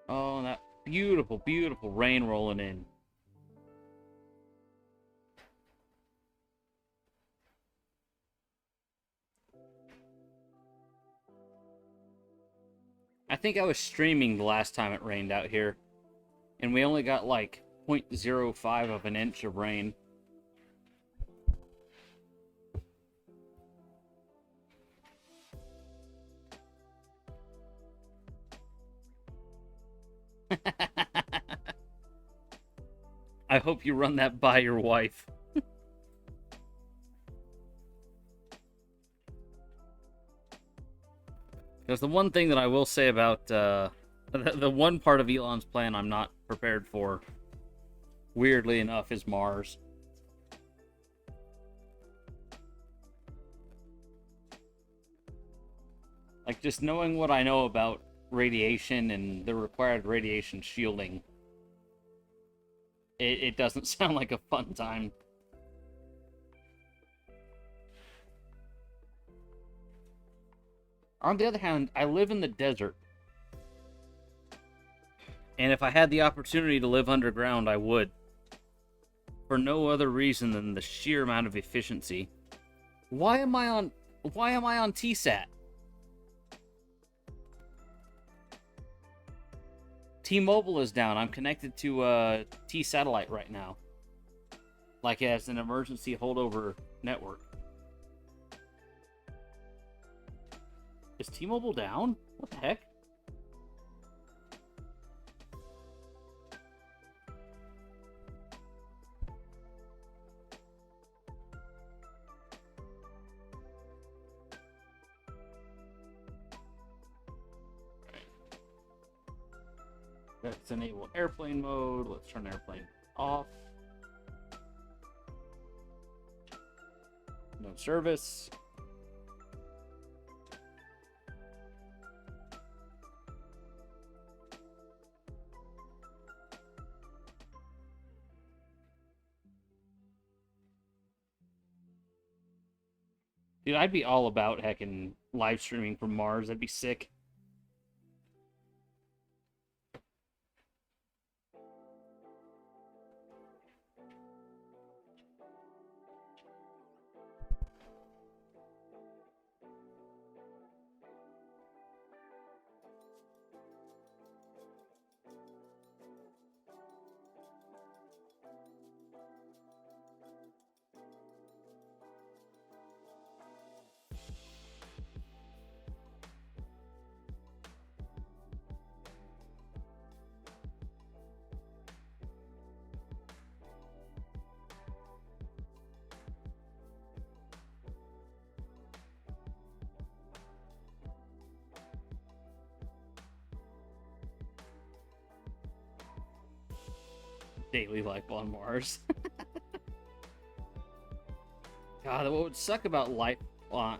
Oh, that beautiful, beautiful rain rolling in. I think I was streaming the last time it rained out here, and we only got like 0.05 of an inch of rain. I hope you run that by your wife. Because the one thing that I will say about the one part of Elon's plan I'm not prepared for, weirdly enough, is Mars. Like, just knowing what I know about radiation and the required radiation shielding, it doesn't sound like a fun time. On the other hand, I live in the desert. And if I had the opportunity to live underground, I would. For no other reason than the sheer amount of efficiency. Why am I on TSAT? T-Mobile is down. I'm connected to T-Satellite right now. Like as an emergency holdover network. Is T-Mobile down? What the heck? Let's enable airplane mode. Let's turn airplane off. service. Dude, I'd be all about heckin' live streaming from Mars. That'd be sick. Daily life on Mars. God, what would suck about life on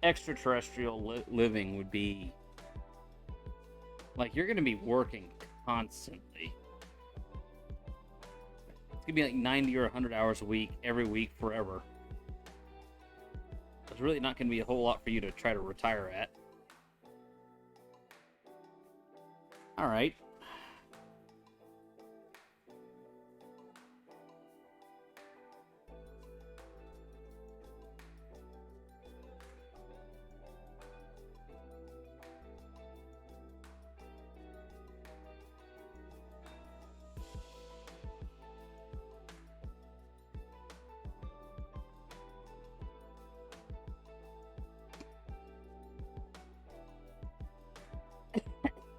extraterrestrial living would be like you're gonna be working constantly. It's gonna be like 90 or 100 hours a week, every week, forever. There's really not gonna be a whole lot for you to try to retire at. All right.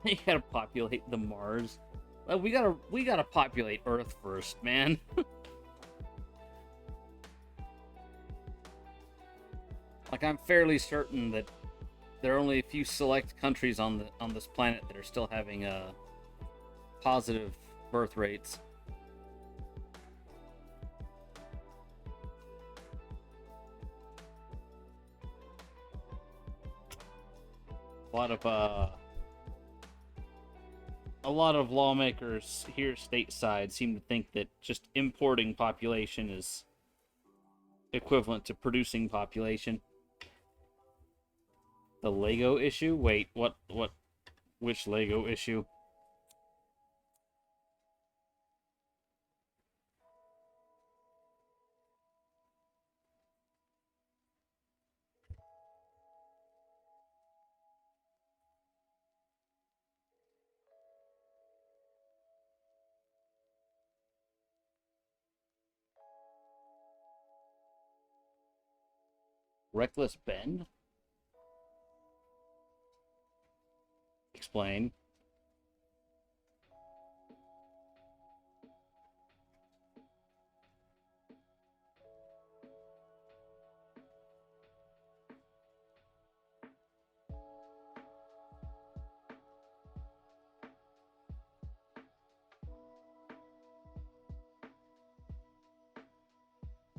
You gotta populate the Mars. Well, we gotta populate Earth first, man. Like, I'm fairly certain that there are only a few select countries on this planet that are still having positive birth rates. A lot of lawmakers here stateside seem to think that just importing population is equivalent to producing population. The Lego issue? Wait, which Lego issue? Reckless Ben? Explain.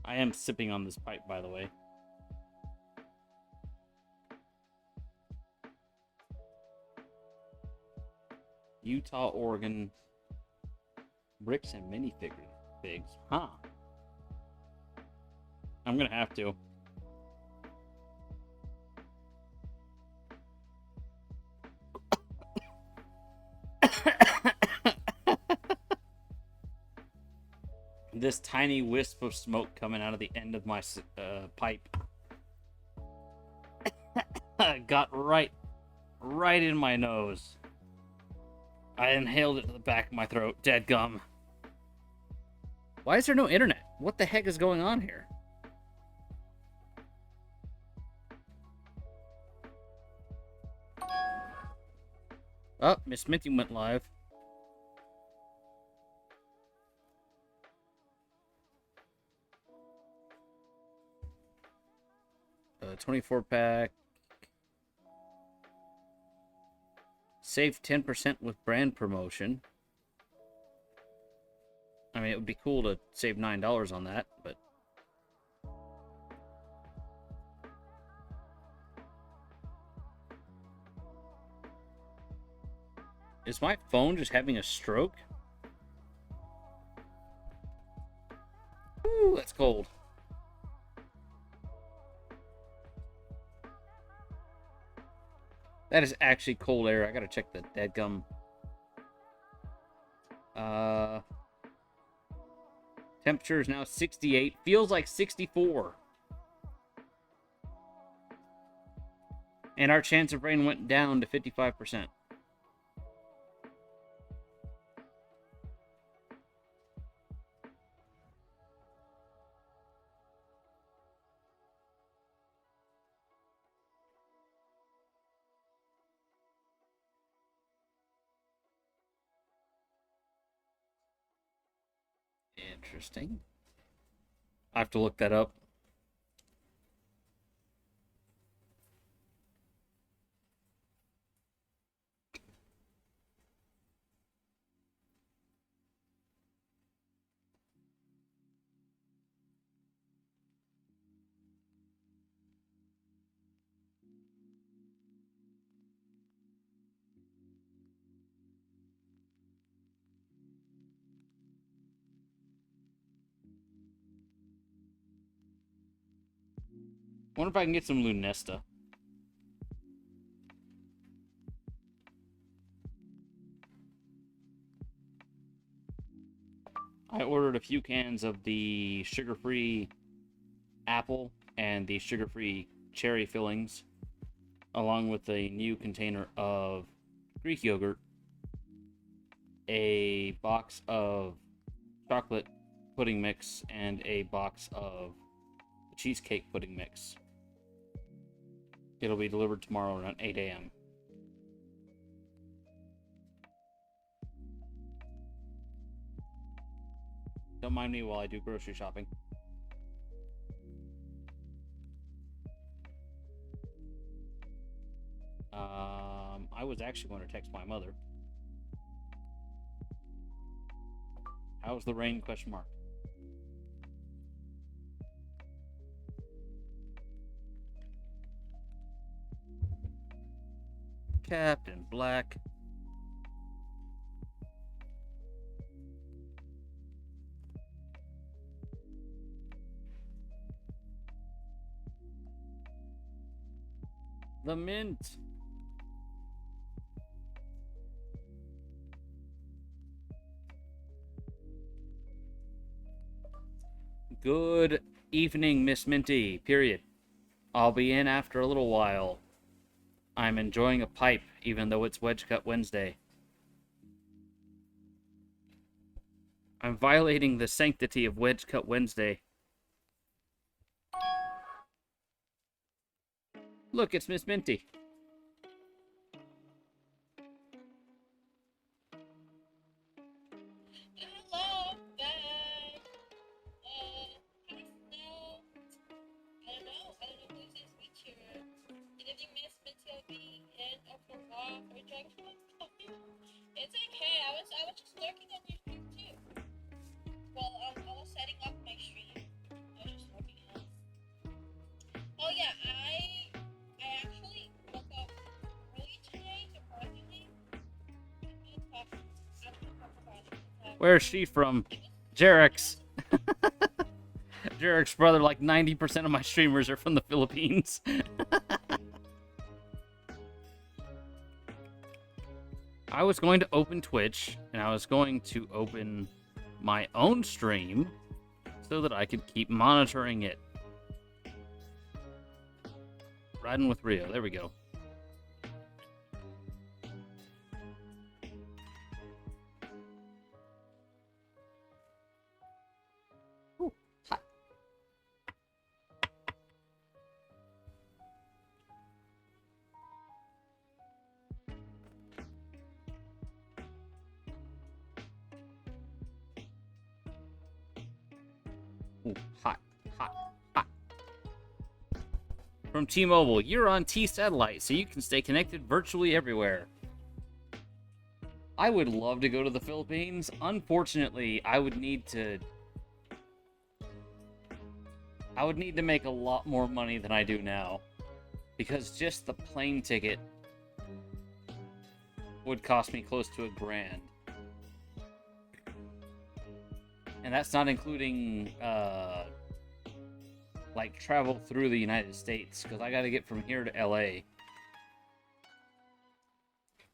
I am sipping on this pipe, by the way. Utah, Oregon, bricks and minifigs. Huh. I'm gonna have to. This tiny wisp of smoke coming out of the end of my pipe got right in my nose. I inhaled it to the back of my throat. Dead gum. Why is there no internet? What the heck is going on here? Oh, Miss Minty went live. 24-pack. Save 10% with brand promotion. I mean, it would be cool to save $9 on that, but Is my phone just having a stroke? Ooh, that's cold. That is actually cold air. I gotta check the dadgum. Temperature is now 68. Feels like 64. And our chance of rain went down to 55%. Interesting. I have to look that up. Wonder if I can get some Lunesta. I ordered a few cans of the sugar-free apple and the sugar-free cherry fillings, along with a new container of Greek yogurt, a box of chocolate pudding mix, and a box of cheesecake pudding mix. It'll be delivered tomorrow around 8 a.m. Don't mind me while I do grocery shopping. I was actually going to text my mother. How's the rain? Question mark. Captain Black. The mint. Good evening, Miss Minty. Period. I'll be in after a little while. I'm enjoying a pipe, even though it's Wedge Cut Wednesday. I'm violating the sanctity of Wedge Cut Wednesday. Look, it's Miss Minty. Hello, guys. Hi, Snow. I don't know who this is with you. Good evening, Miss Minty and Upper Walk or Junction. It's okay. I was just lurking on your stream too. Well, I was setting up my stream. I was just looking at it. Oh yeah, I actually woke up early today, surprisingly. I'm gonna talk about it. Where's she from? Jarek's. Jarek's brother, like 90% of my streamers are from the Philippines. I was going to open Twitch, and I was going to open my own stream so that I could keep monitoring it. Riding with Rio. There we go. Ooh, hot. Ooh, hot, hot, hot. From T-Mobile, you're on T-Satellite, so you can stay connected virtually everywhere. I would love to go to the Philippines. Unfortunately, I would need to make a lot more money than I do now. Because just the plane ticket would cost me close to $1,000. And that's not including like travel through the United States, because I got to get from here to LA.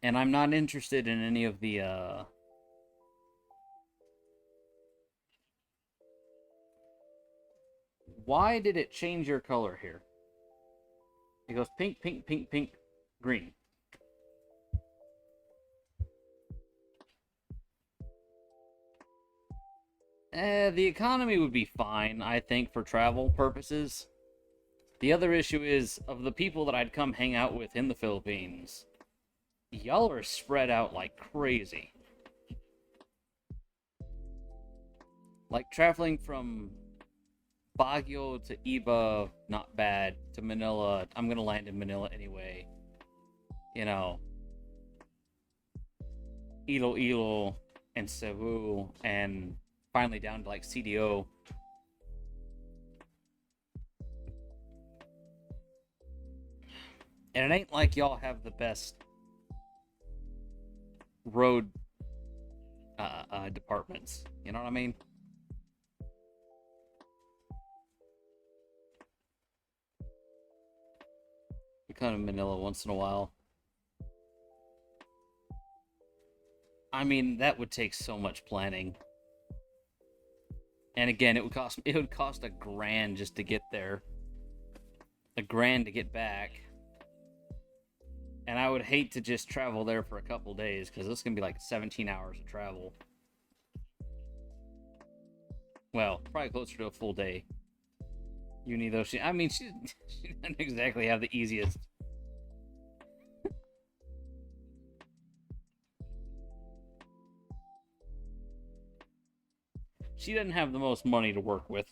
And I'm not interested in any of the why did it change your color here? It goes pink, pink, pink, pink, green. The economy would be fine, I think, for travel purposes. The other issue is, of the people that I'd come hang out with in the Philippines, y'all are spread out like crazy. Like, traveling from Baguio to Iba, not bad. To Manila, I'm gonna land in Manila anyway. You know, Iloilo and Cebu, and finally down to like CDO. And it ain't like y'all have the best road departments. You know what I mean? We come to Manila once in a while. I mean, that would take so much planning. And again, it would cost $1,000 just to get there. $1,000 to get back. And I would hate to just travel there for a couple days, because this is gonna be like 17 hours of travel. Well, probably closer to a full day. Uni though, she doesn't exactly have the easiest. She doesn't have the most money to work with.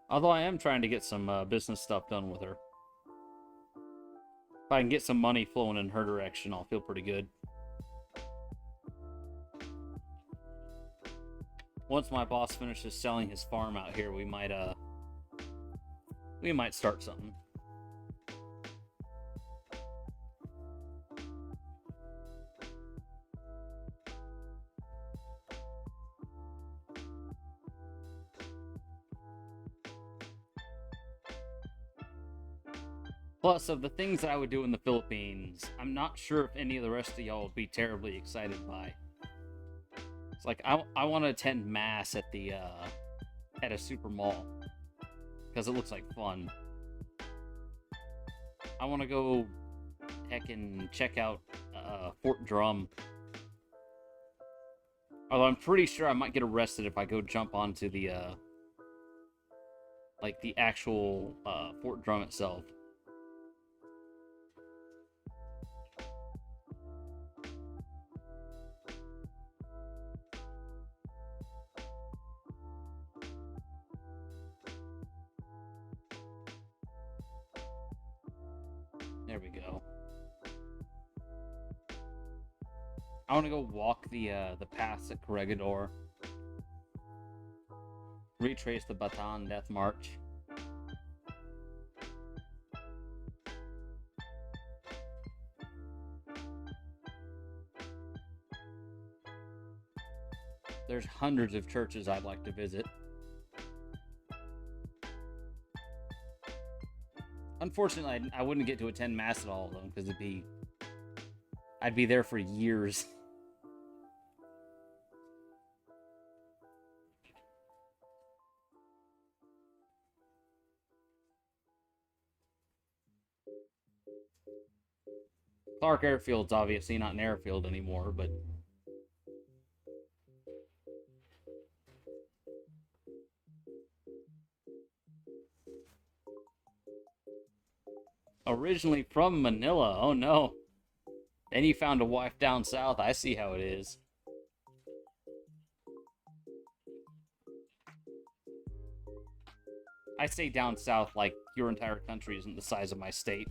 Although I am trying to get some business stuff done with her. If I can get some money flowing in her direction, I'll feel pretty good. Once my boss finishes selling his farm out here, we might start something. Plus, of the things that I would do in the Philippines, I'm not sure if any of the rest of y'all would be terribly excited by. It's like I want to attend mass at the at a super mall, because it looks like fun. I want to go heck and check out Fort Drum. Although I'm pretty sure I might get arrested if I go jump onto the like the actual Fort Drum itself. There we go. I want to go walk the paths at Corregidor. Retrace the Bataan Death March. There's hundreds of churches I'd like to visit. Unfortunately, I wouldn't get to attend mass at all of them, because I'd be there for years. Clark Airfield's obviously not an airfield anymore, but originally from Manila. Oh no. Then you found a wife down south. I see how it is. I say down south like your entire country isn't the size of my state.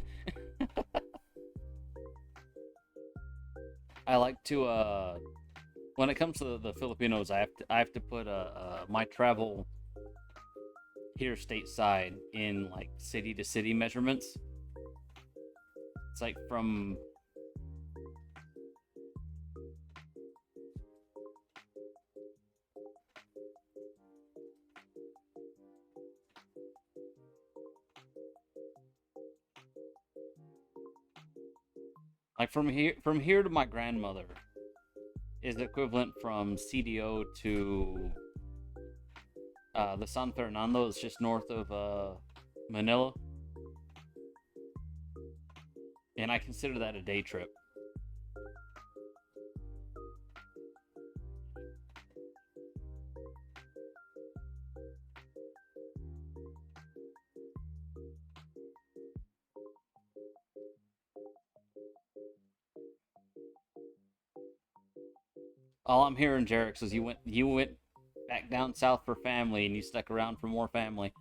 I like to when it comes to the Filipinos, I have to put my travel here stateside in like city to city measurements. It's like from from here to my grandmother is equivalent from CDO to the San Fernando. It's just north of Manila, and I consider that a day trip. All I'm hearing, Jarek, is you went back down south for family, and you stuck around for more family.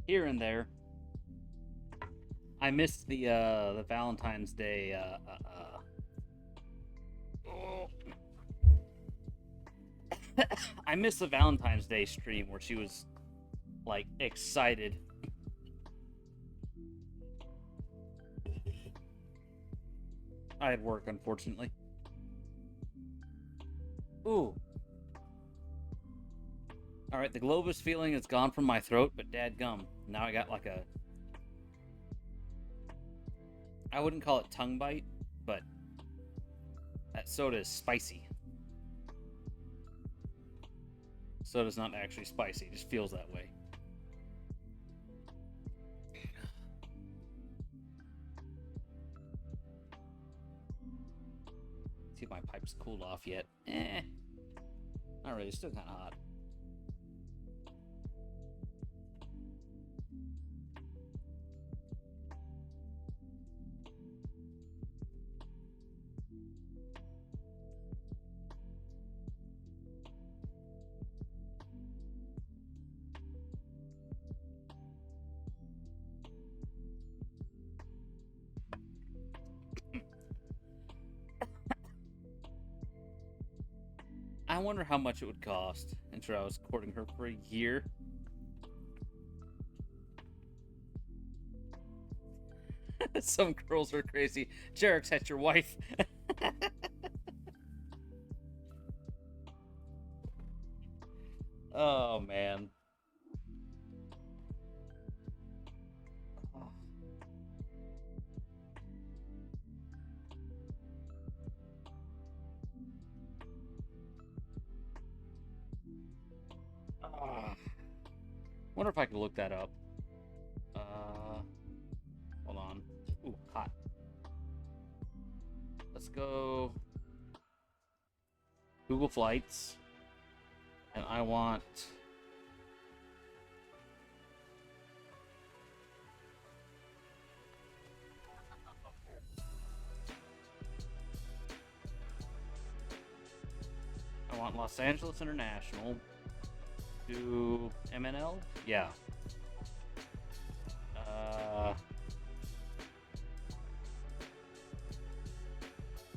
Here and there. I missed the Valentine's Day. Oh. I missed the Valentine's Day stream where she was like excited. I had work, unfortunately. Ooh. Alright, the Globus feeling is gone from my throat, but dadgum. Now I got like a... I wouldn't call it tongue bite, but that soda is spicy. Soda's not actually spicy, it just feels that way. See if my pipe's cooled off yet. Not really, still kind of hot. I wonder how much it would cost. I'm sure I was courting her for a year. Some girls are crazy. Jarek's had your wife. Oh, man. Wonder if I could look that up. Hold on. Ooh, hot. Let's go Google Flights, and I want Los Angeles International to MNL. Yeah.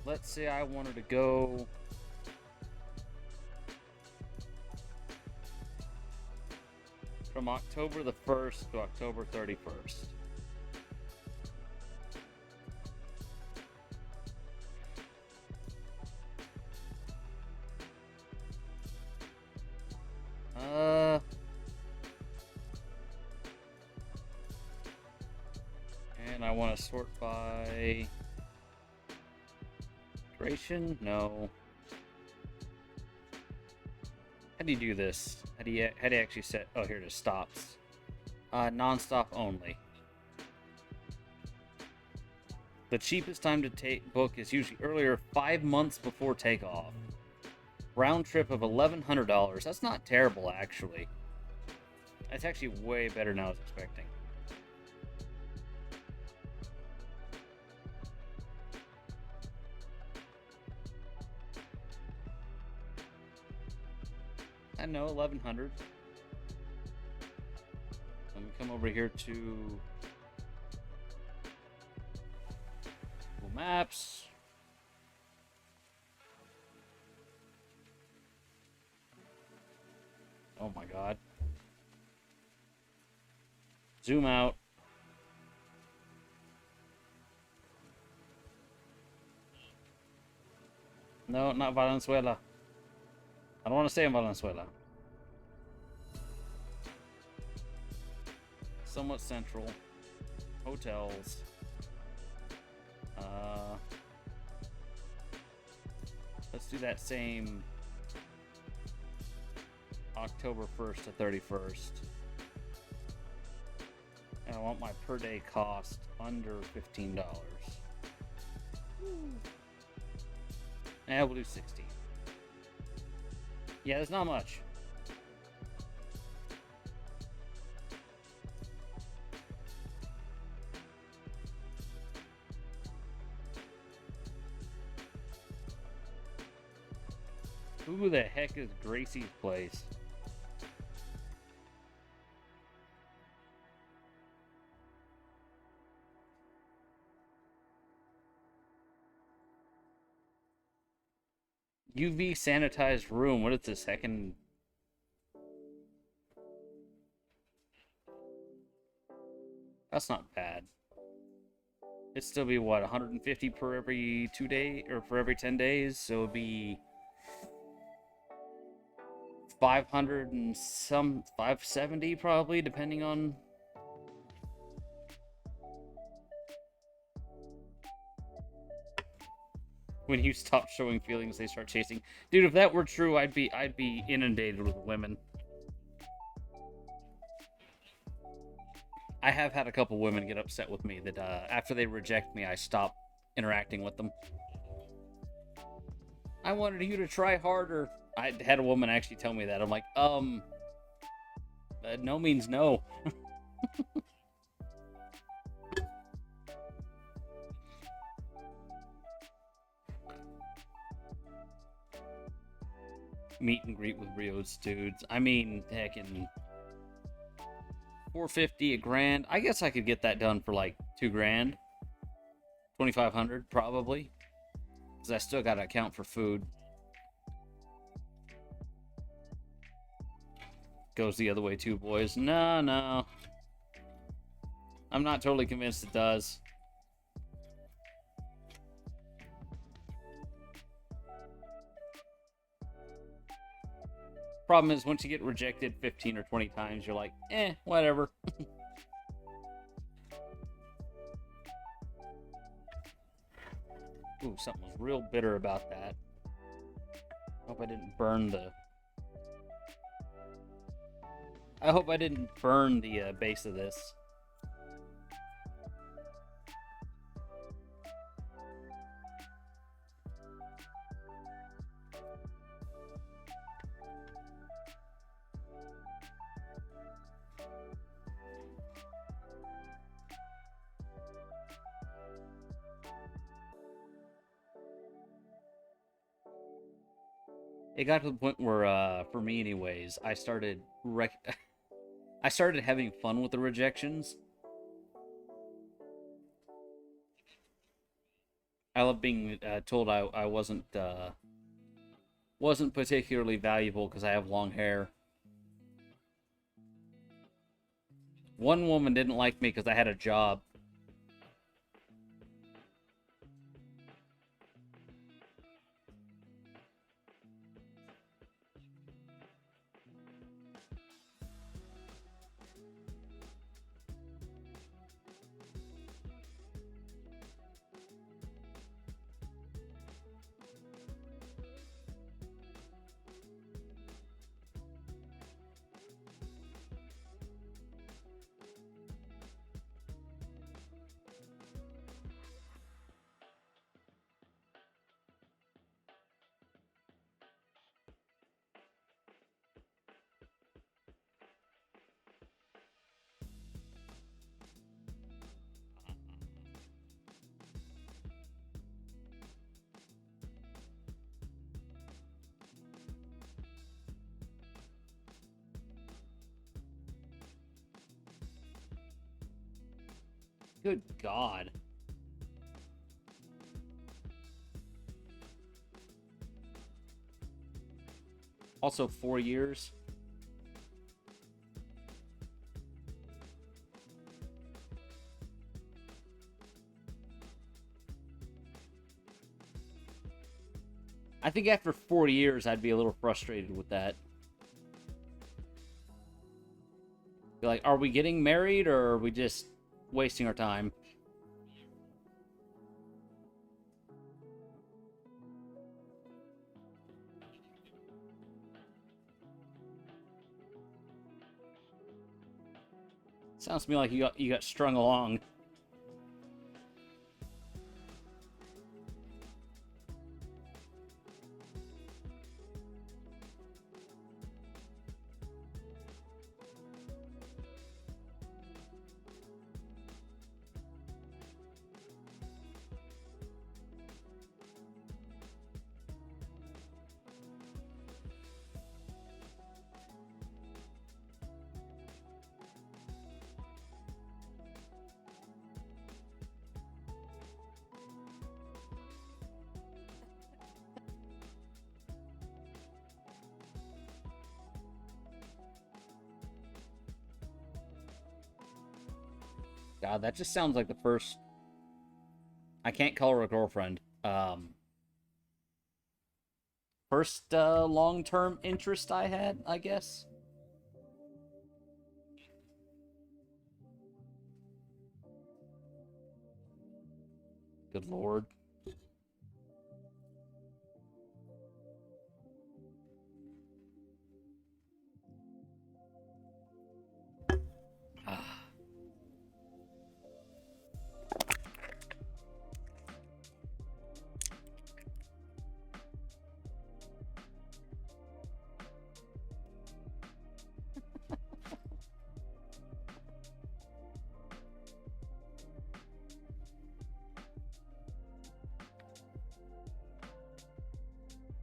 Let's say I wanted to go from October the 1st to October 31st. And I want to sort by duration? No. How do you do this? How do you actually set? Oh, here it is. Stops. Non-stop only. The cheapest time to book is usually earlier, 5 months before takeoff. Round trip of $1,100. That's not terrible, actually. That's actually way better than I was expecting. I know, 1,100. Let me come over here to Google Maps. Oh my god. Zoom out. No, not Valenzuela. I don't want to stay in Valenzuela. Somewhat central. Hotels. Let's do that same October 1st to 31st. And I want my per day cost under $15. And we'll do 60. Yeah, there's not much. Who the heck is Gracie's place? UV sanitized room. What is this second? That's not bad. It'd still be what, 150 per every 2 days or for every 10 days, so it'd be 500 and some 570 probably, depending on. When you stop showing feelings, they start chasing. Dude, if that were true, I'd be inundated with women. I have had a couple women get upset with me that after they reject me, I stop interacting with them. I wanted you to try harder. I had a woman actually tell me that. I'm like, no means no. Meet and greet with Rio's dudes. I mean, heck, in $450 a grand. I guess I could get that done for like $2,000, $2,500 probably, because I still gotta account for food. Goes the other way too, boys. No, I'm not totally convinced it does. Problem is, once you get rejected 15 or 20 times, you're like, whatever. Ooh, something was real bitter about that. Hope I didn't burn the... I hope I didn't burn the base of this. It got to the point where, for me anyways, I started I started having fun with the rejections. I love being told I wasn't particularly valuable because I have long hair. One woman didn't like me because I had a job. Good God. Also, 4 years. I think after 4 years, I'd be a little frustrated with that. Be like, are we getting married or are we just wasting our time? Sounds to me like you got strung along. God, that just sounds like the first. I can't call her a girlfriend. First long-term interest I had, I guess. Good lord. Ah.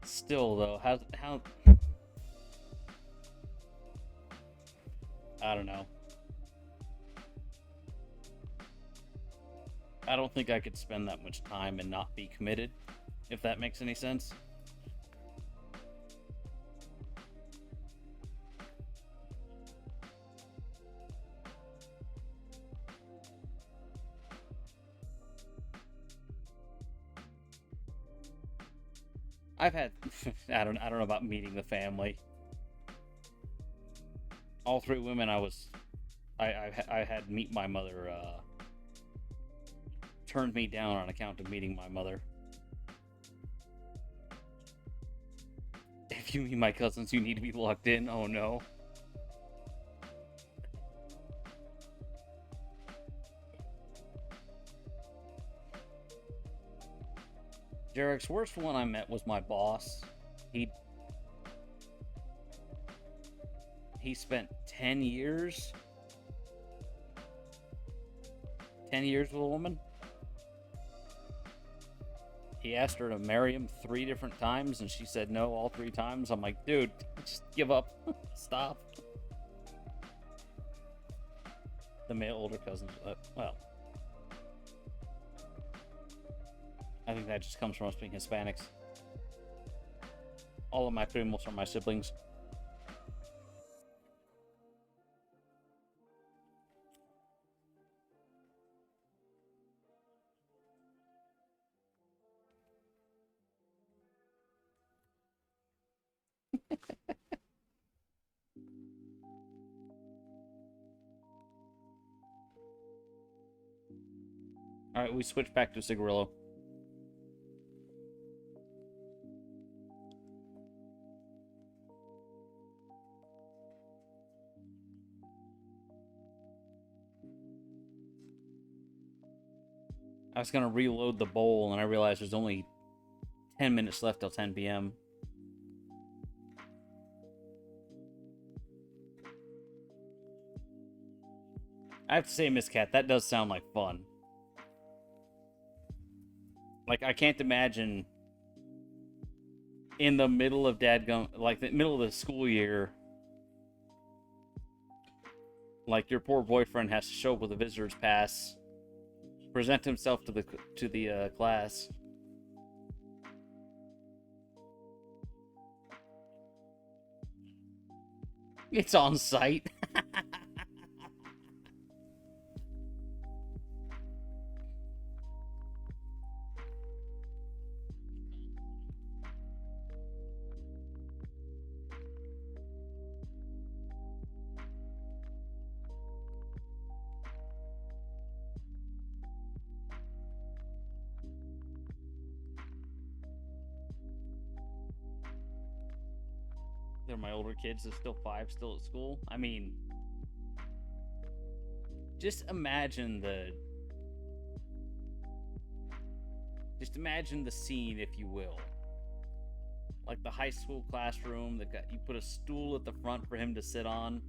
Still though, how I don't know. I don't think I could spend that much time and not be committed, if that makes any sense. I've had I don't know about meeting the family. All three women I had meet my mother turned me down on account of meeting my mother. If you meet my cousins, you need to be locked in. Oh no. Jarek's worst one I met was my boss. He spent 10 years 10 years with a woman. He asked her to marry him 3 different times and she said no all 3 times. I'm like, dude, just give up. Stop. The male older cousins, well, I think that just comes from us being Hispanics. All of my primos are my siblings. Alright, we switch back to Cigarillo. I was gonna reload the bowl and I realized there's only 10 minutes left till 10 p.m. I have to say, Miss Cat, that does sound like fun. Like, I can't imagine in the middle of like the middle of the school year, like your poor boyfriend has to show up with a visitor's pass Present himself to the class. It's on site. They're my older kids. They're still 5, still at school. I mean, just imagine the scene, if you will. Like the high school classroom that got you put a stool at the front for him to sit on.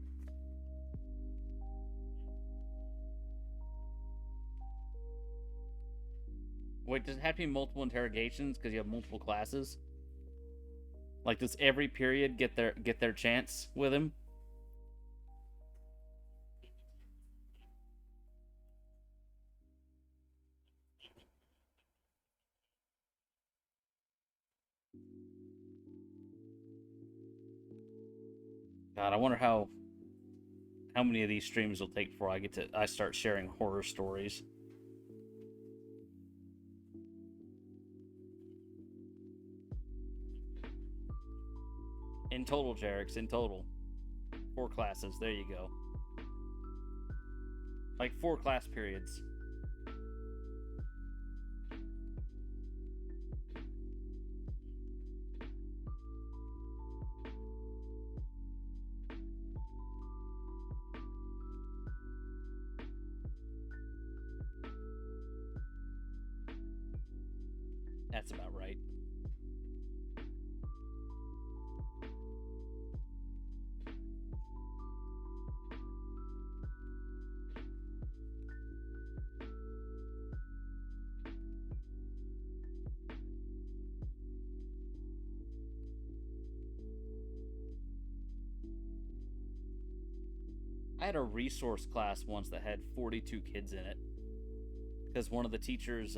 Wait, does it have to be multiple interrogations because you have multiple classes? Like, does every period get their chance with him? God, I wonder how many of these streams will take before I start sharing horror stories. In total, Jarix, in total. 4 classes, there you go. Like 4 class periods. That's about right. I had a resource class once that had 42 kids in it. Because one of the teachers,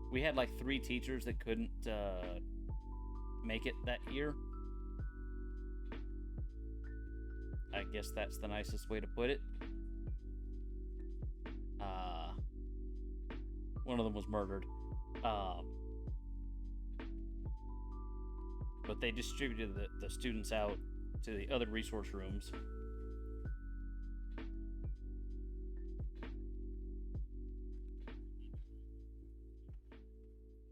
we had like 3 teachers that couldn't make it that year. I guess that's the nicest way to put it. One of them was murdered. But they distributed the students out to the other resource rooms.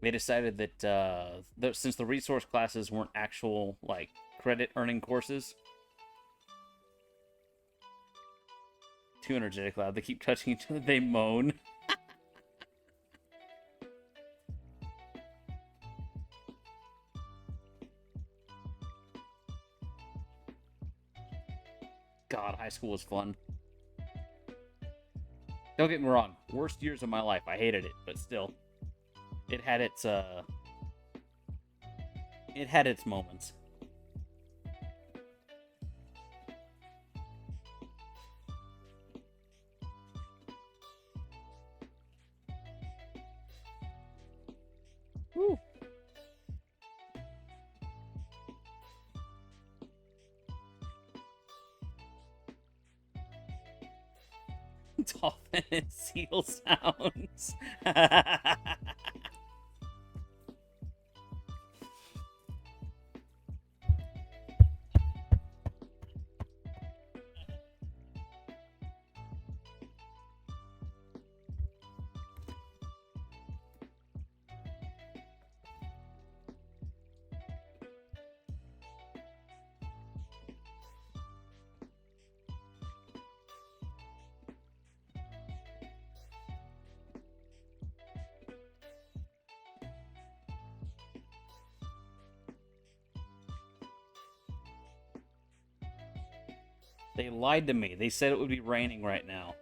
They decided that since the resource classes weren't actual like credit earning courses, too energetic loud. They keep touching each other. They moan. God, high school was fun. Don't get me wrong. Worst years of my life. I hated it, but still, it had its moments. Woo. Dolphin and seal sounds. They lied to me. They said it would be raining right now.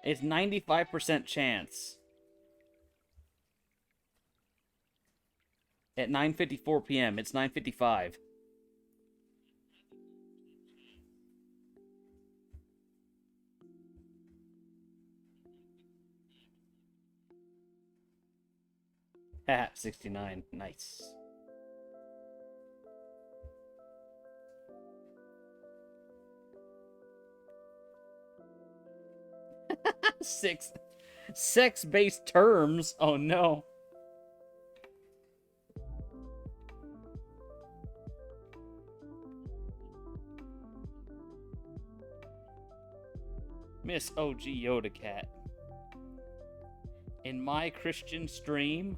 It's 95% chance. At 9:54 p.m. It's 9:55. Ha, 69. Nice. Six sex-based terms. Oh no. Miss OG Yoda Cat. In my Christian stream.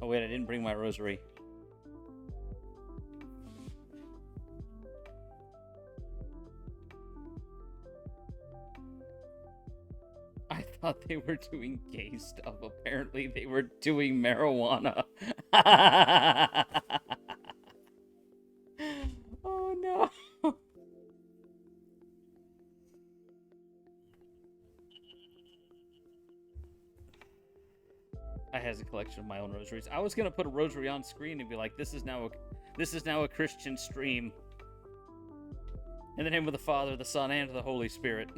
Oh wait, I didn't bring my rosary. I thought they were doing gay stuff. Apparently, they were doing marijuana. Oh no. I has a collection of my own rosaries. I was gonna put a rosary on screen and be like, "This is now a Christian stream." In the name of the Father, the Son, and the Holy Spirit.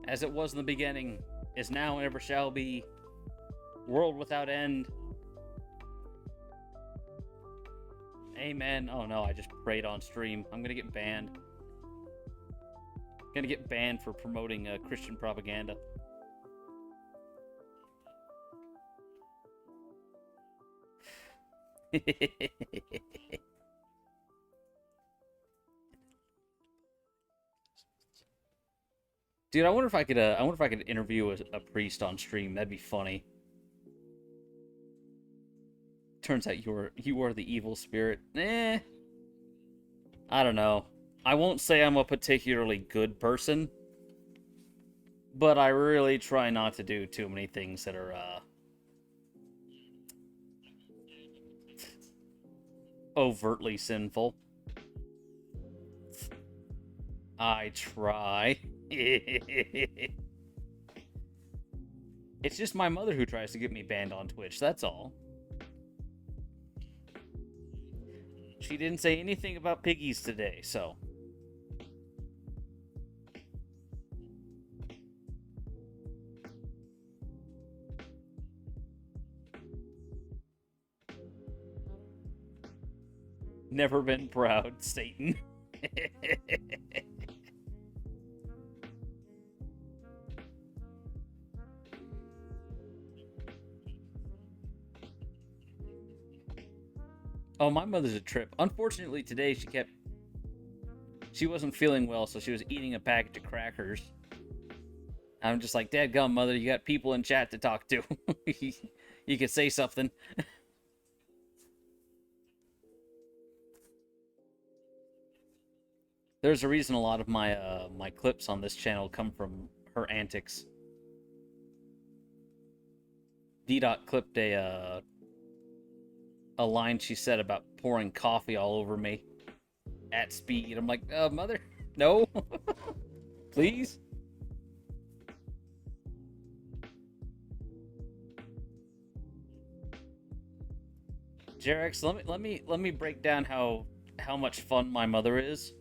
As it was in the beginning, is now, and ever shall be, world without end. Amen. Oh no, I just prayed on stream. I'm gonna get banned. Gonna get banned for promoting Christian propaganda. Dude, I wonder if I could interview a priest on stream. That'd be funny. Turns out you are the evil spirit. Eh. I don't know. I won't say I'm a particularly good person, but I really try not to do too many things that are overtly sinful. I try. It's just my mother who tries to get me banned on Twitch, that's all. She didn't say anything about piggies today, so. Never been proud, Satan. Oh, my mother's a trip. Unfortunately, today she wasn't feeling well, so she was eating a package of crackers. I'm just like, dadgum, mother, you got people in chat to talk to. You could say something. There's a reason a lot of my my clips on this channel come from her antics. D-Dot clipped a line she said about pouring coffee all over me at speed. I'm like, mother, no, please. Jerex, let me break down how much fun my mother is.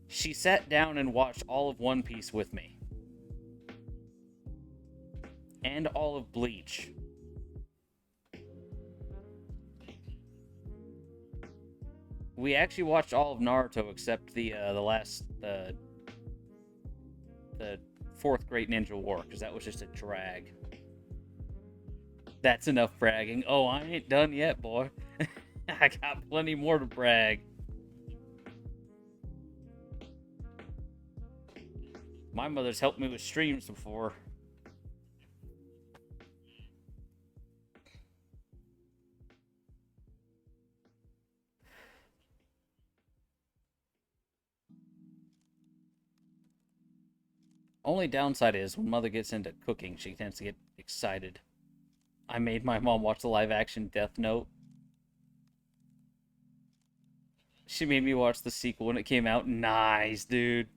She sat down and watched all of One Piece with me. And all of Bleach. We actually watched all of Naruto except the last the fourth Great Ninja War, because that was just a drag. That's enough bragging. Oh, I ain't done yet, boy. I got plenty more to brag. My mother's helped me with streams before. Only downside is when mother gets into cooking, she tends to get excited. I made my mom watch the live-action Death Note. She made me watch the sequel when it came out. Nice, dude.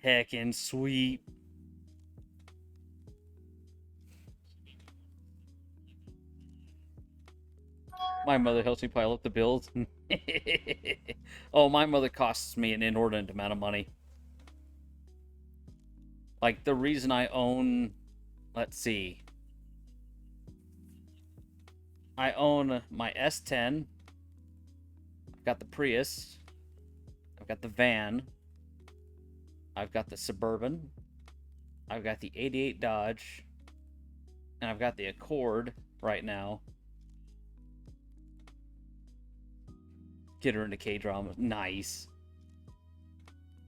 Heckin' sweet. My mother helps me pile up the bills. Oh, my mother costs me an inordinate amount of money. Like, the reason I own... Let's see. I own my S10. I've got the Prius. I've got the van. I've got the Suburban. I've got the 88 Dodge. And I've got the Accord right now. Get her into K-drama. Nice.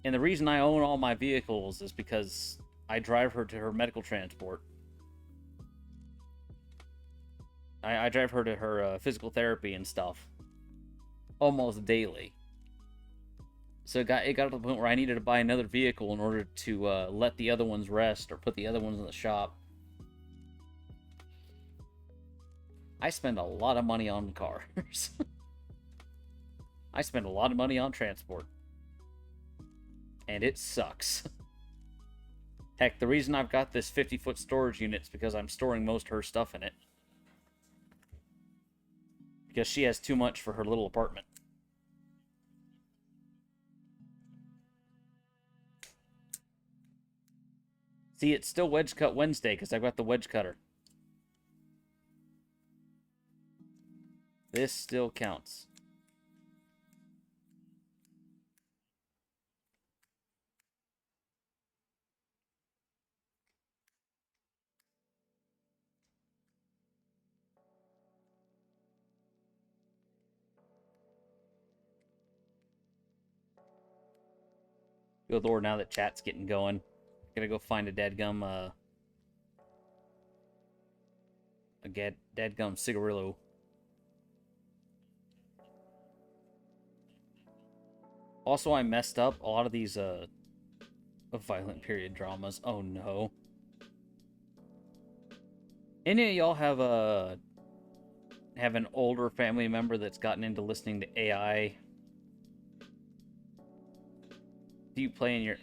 And the reason I own all my vehicles is because I drive her to her medical transport. I drive her to her physical therapy and stuff almost daily. So it got to the point where I needed to buy another vehicle in order to let the other ones rest or put the other ones in the shop. I spend a lot of money on cars. I spend a lot of money on transport. And it sucks. Heck, the reason I've got this 50-foot storage unit is because I'm storing most of her stuff in it. Because she has too much for her little apartment. See, it's still Wedge Cut Wednesday because I've got the wedge cutter. This still counts. Good lord, now that chat's getting going. Gotta go find a dadgum, dadgum cigarillo. Also, I messed up a lot of these, violent period dramas. Oh no. Any of y'all have an older family member that's gotten into listening to AI? Do you play in your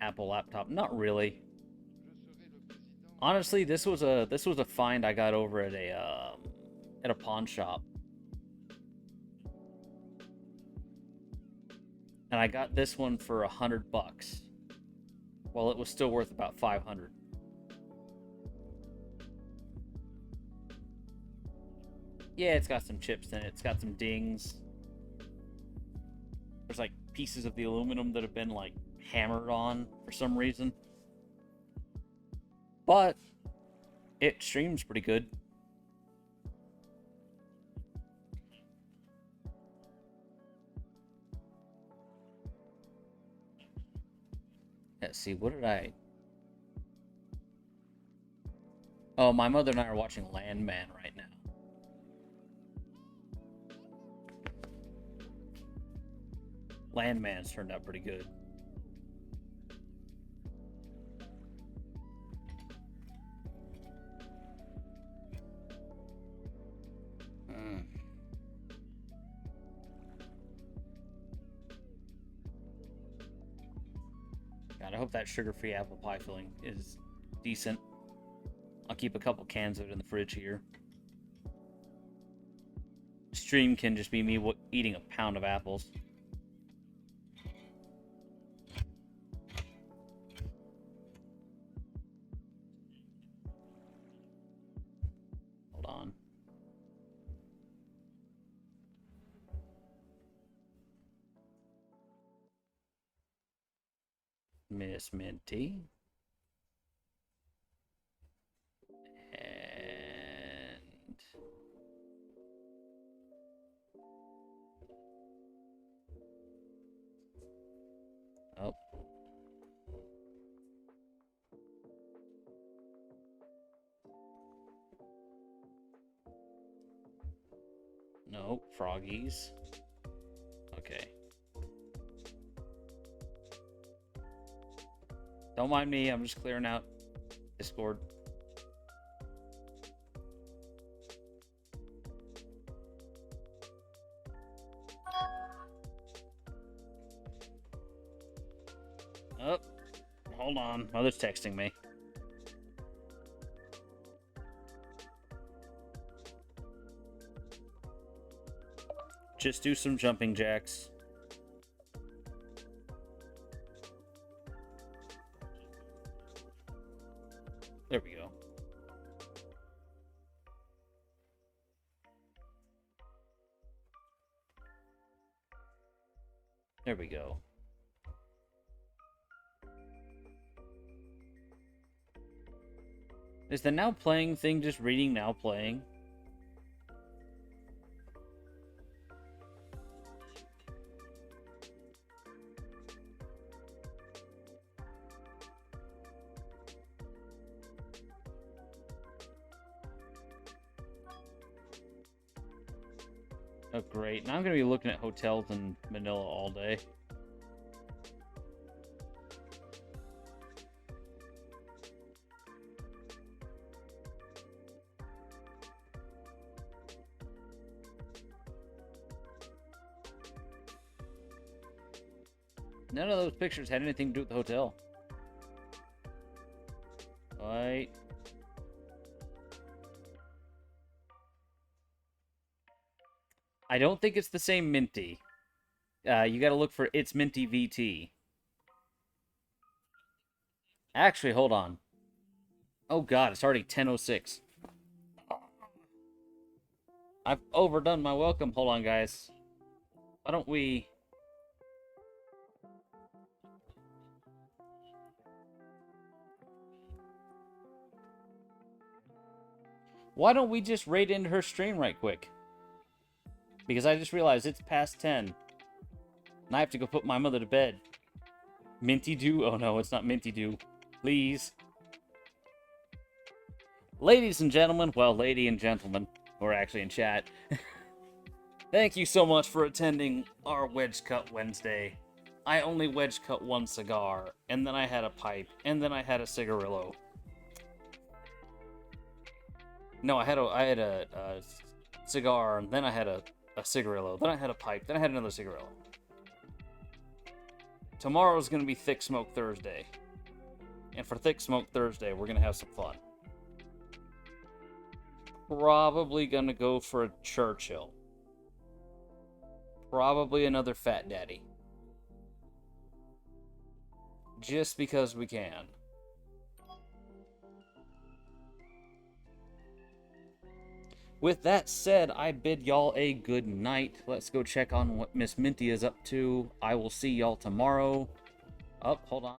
Apple laptop? Not really. Honestly, this was a find I got over at a pawn shop. And I got this one for $100. Well, it was still worth about 500. Yeah, it's got some chips in it. It's got some dings. There's like pieces of the aluminum that have been like hammered on for some reason. But it streams pretty good. Let's see, what did I... Oh, my mother and I are watching Landman right now. Landman's turned out pretty good. God, I hope that sugar-free apple pie filling is decent. I'll keep a couple cans of it in the fridge here. Stream can just be me eating a pound of apples. Hold on. Miss Minty. And... oh. No, froggies. Okay. Don't mind me, I'm just clearing out Discord. Oh, hold on. Mother's texting me. Just do some jumping jacks. There we go. There we go. Is the now playing thing just reading now playing? Oh, great. Now I'm going to be looking at hotels in Manila all day. None of those pictures had anything to do with the hotel. Right. I don't think it's the same Minty. You gotta look for It's Minty VT. Actually, hold on. Oh god, it's already 10:06. I've overdone my welcome. Hold on, guys. Why don't we... Why don't we just raid into her stream right quick? Because I just realized it's past 10. And I have to go put my mother to bed. Minty Dew? Oh no, it's not Minty Dew. Please. Ladies and gentlemen, well, lady and gentlemen, who are actually in chat, thank you so much for attending our Wedge Cut Wednesday. I only wedge cut one cigar, and then I had a pipe, and then I had a cigarillo. No, I had a cigar, and then I had a cigarillo, then I had a pipe, then I had another cigarillo. Tomorrow's gonna be Thick Smoke Thursday. And for Thick Smoke Thursday, we're gonna have some fun. Probably gonna go for a Churchill. Probably another Fat Daddy. Just because we can. With that said, I bid y'all a good night. Let's go check on what Miss Minty is up to. I will see y'all tomorrow. Oh, hold on.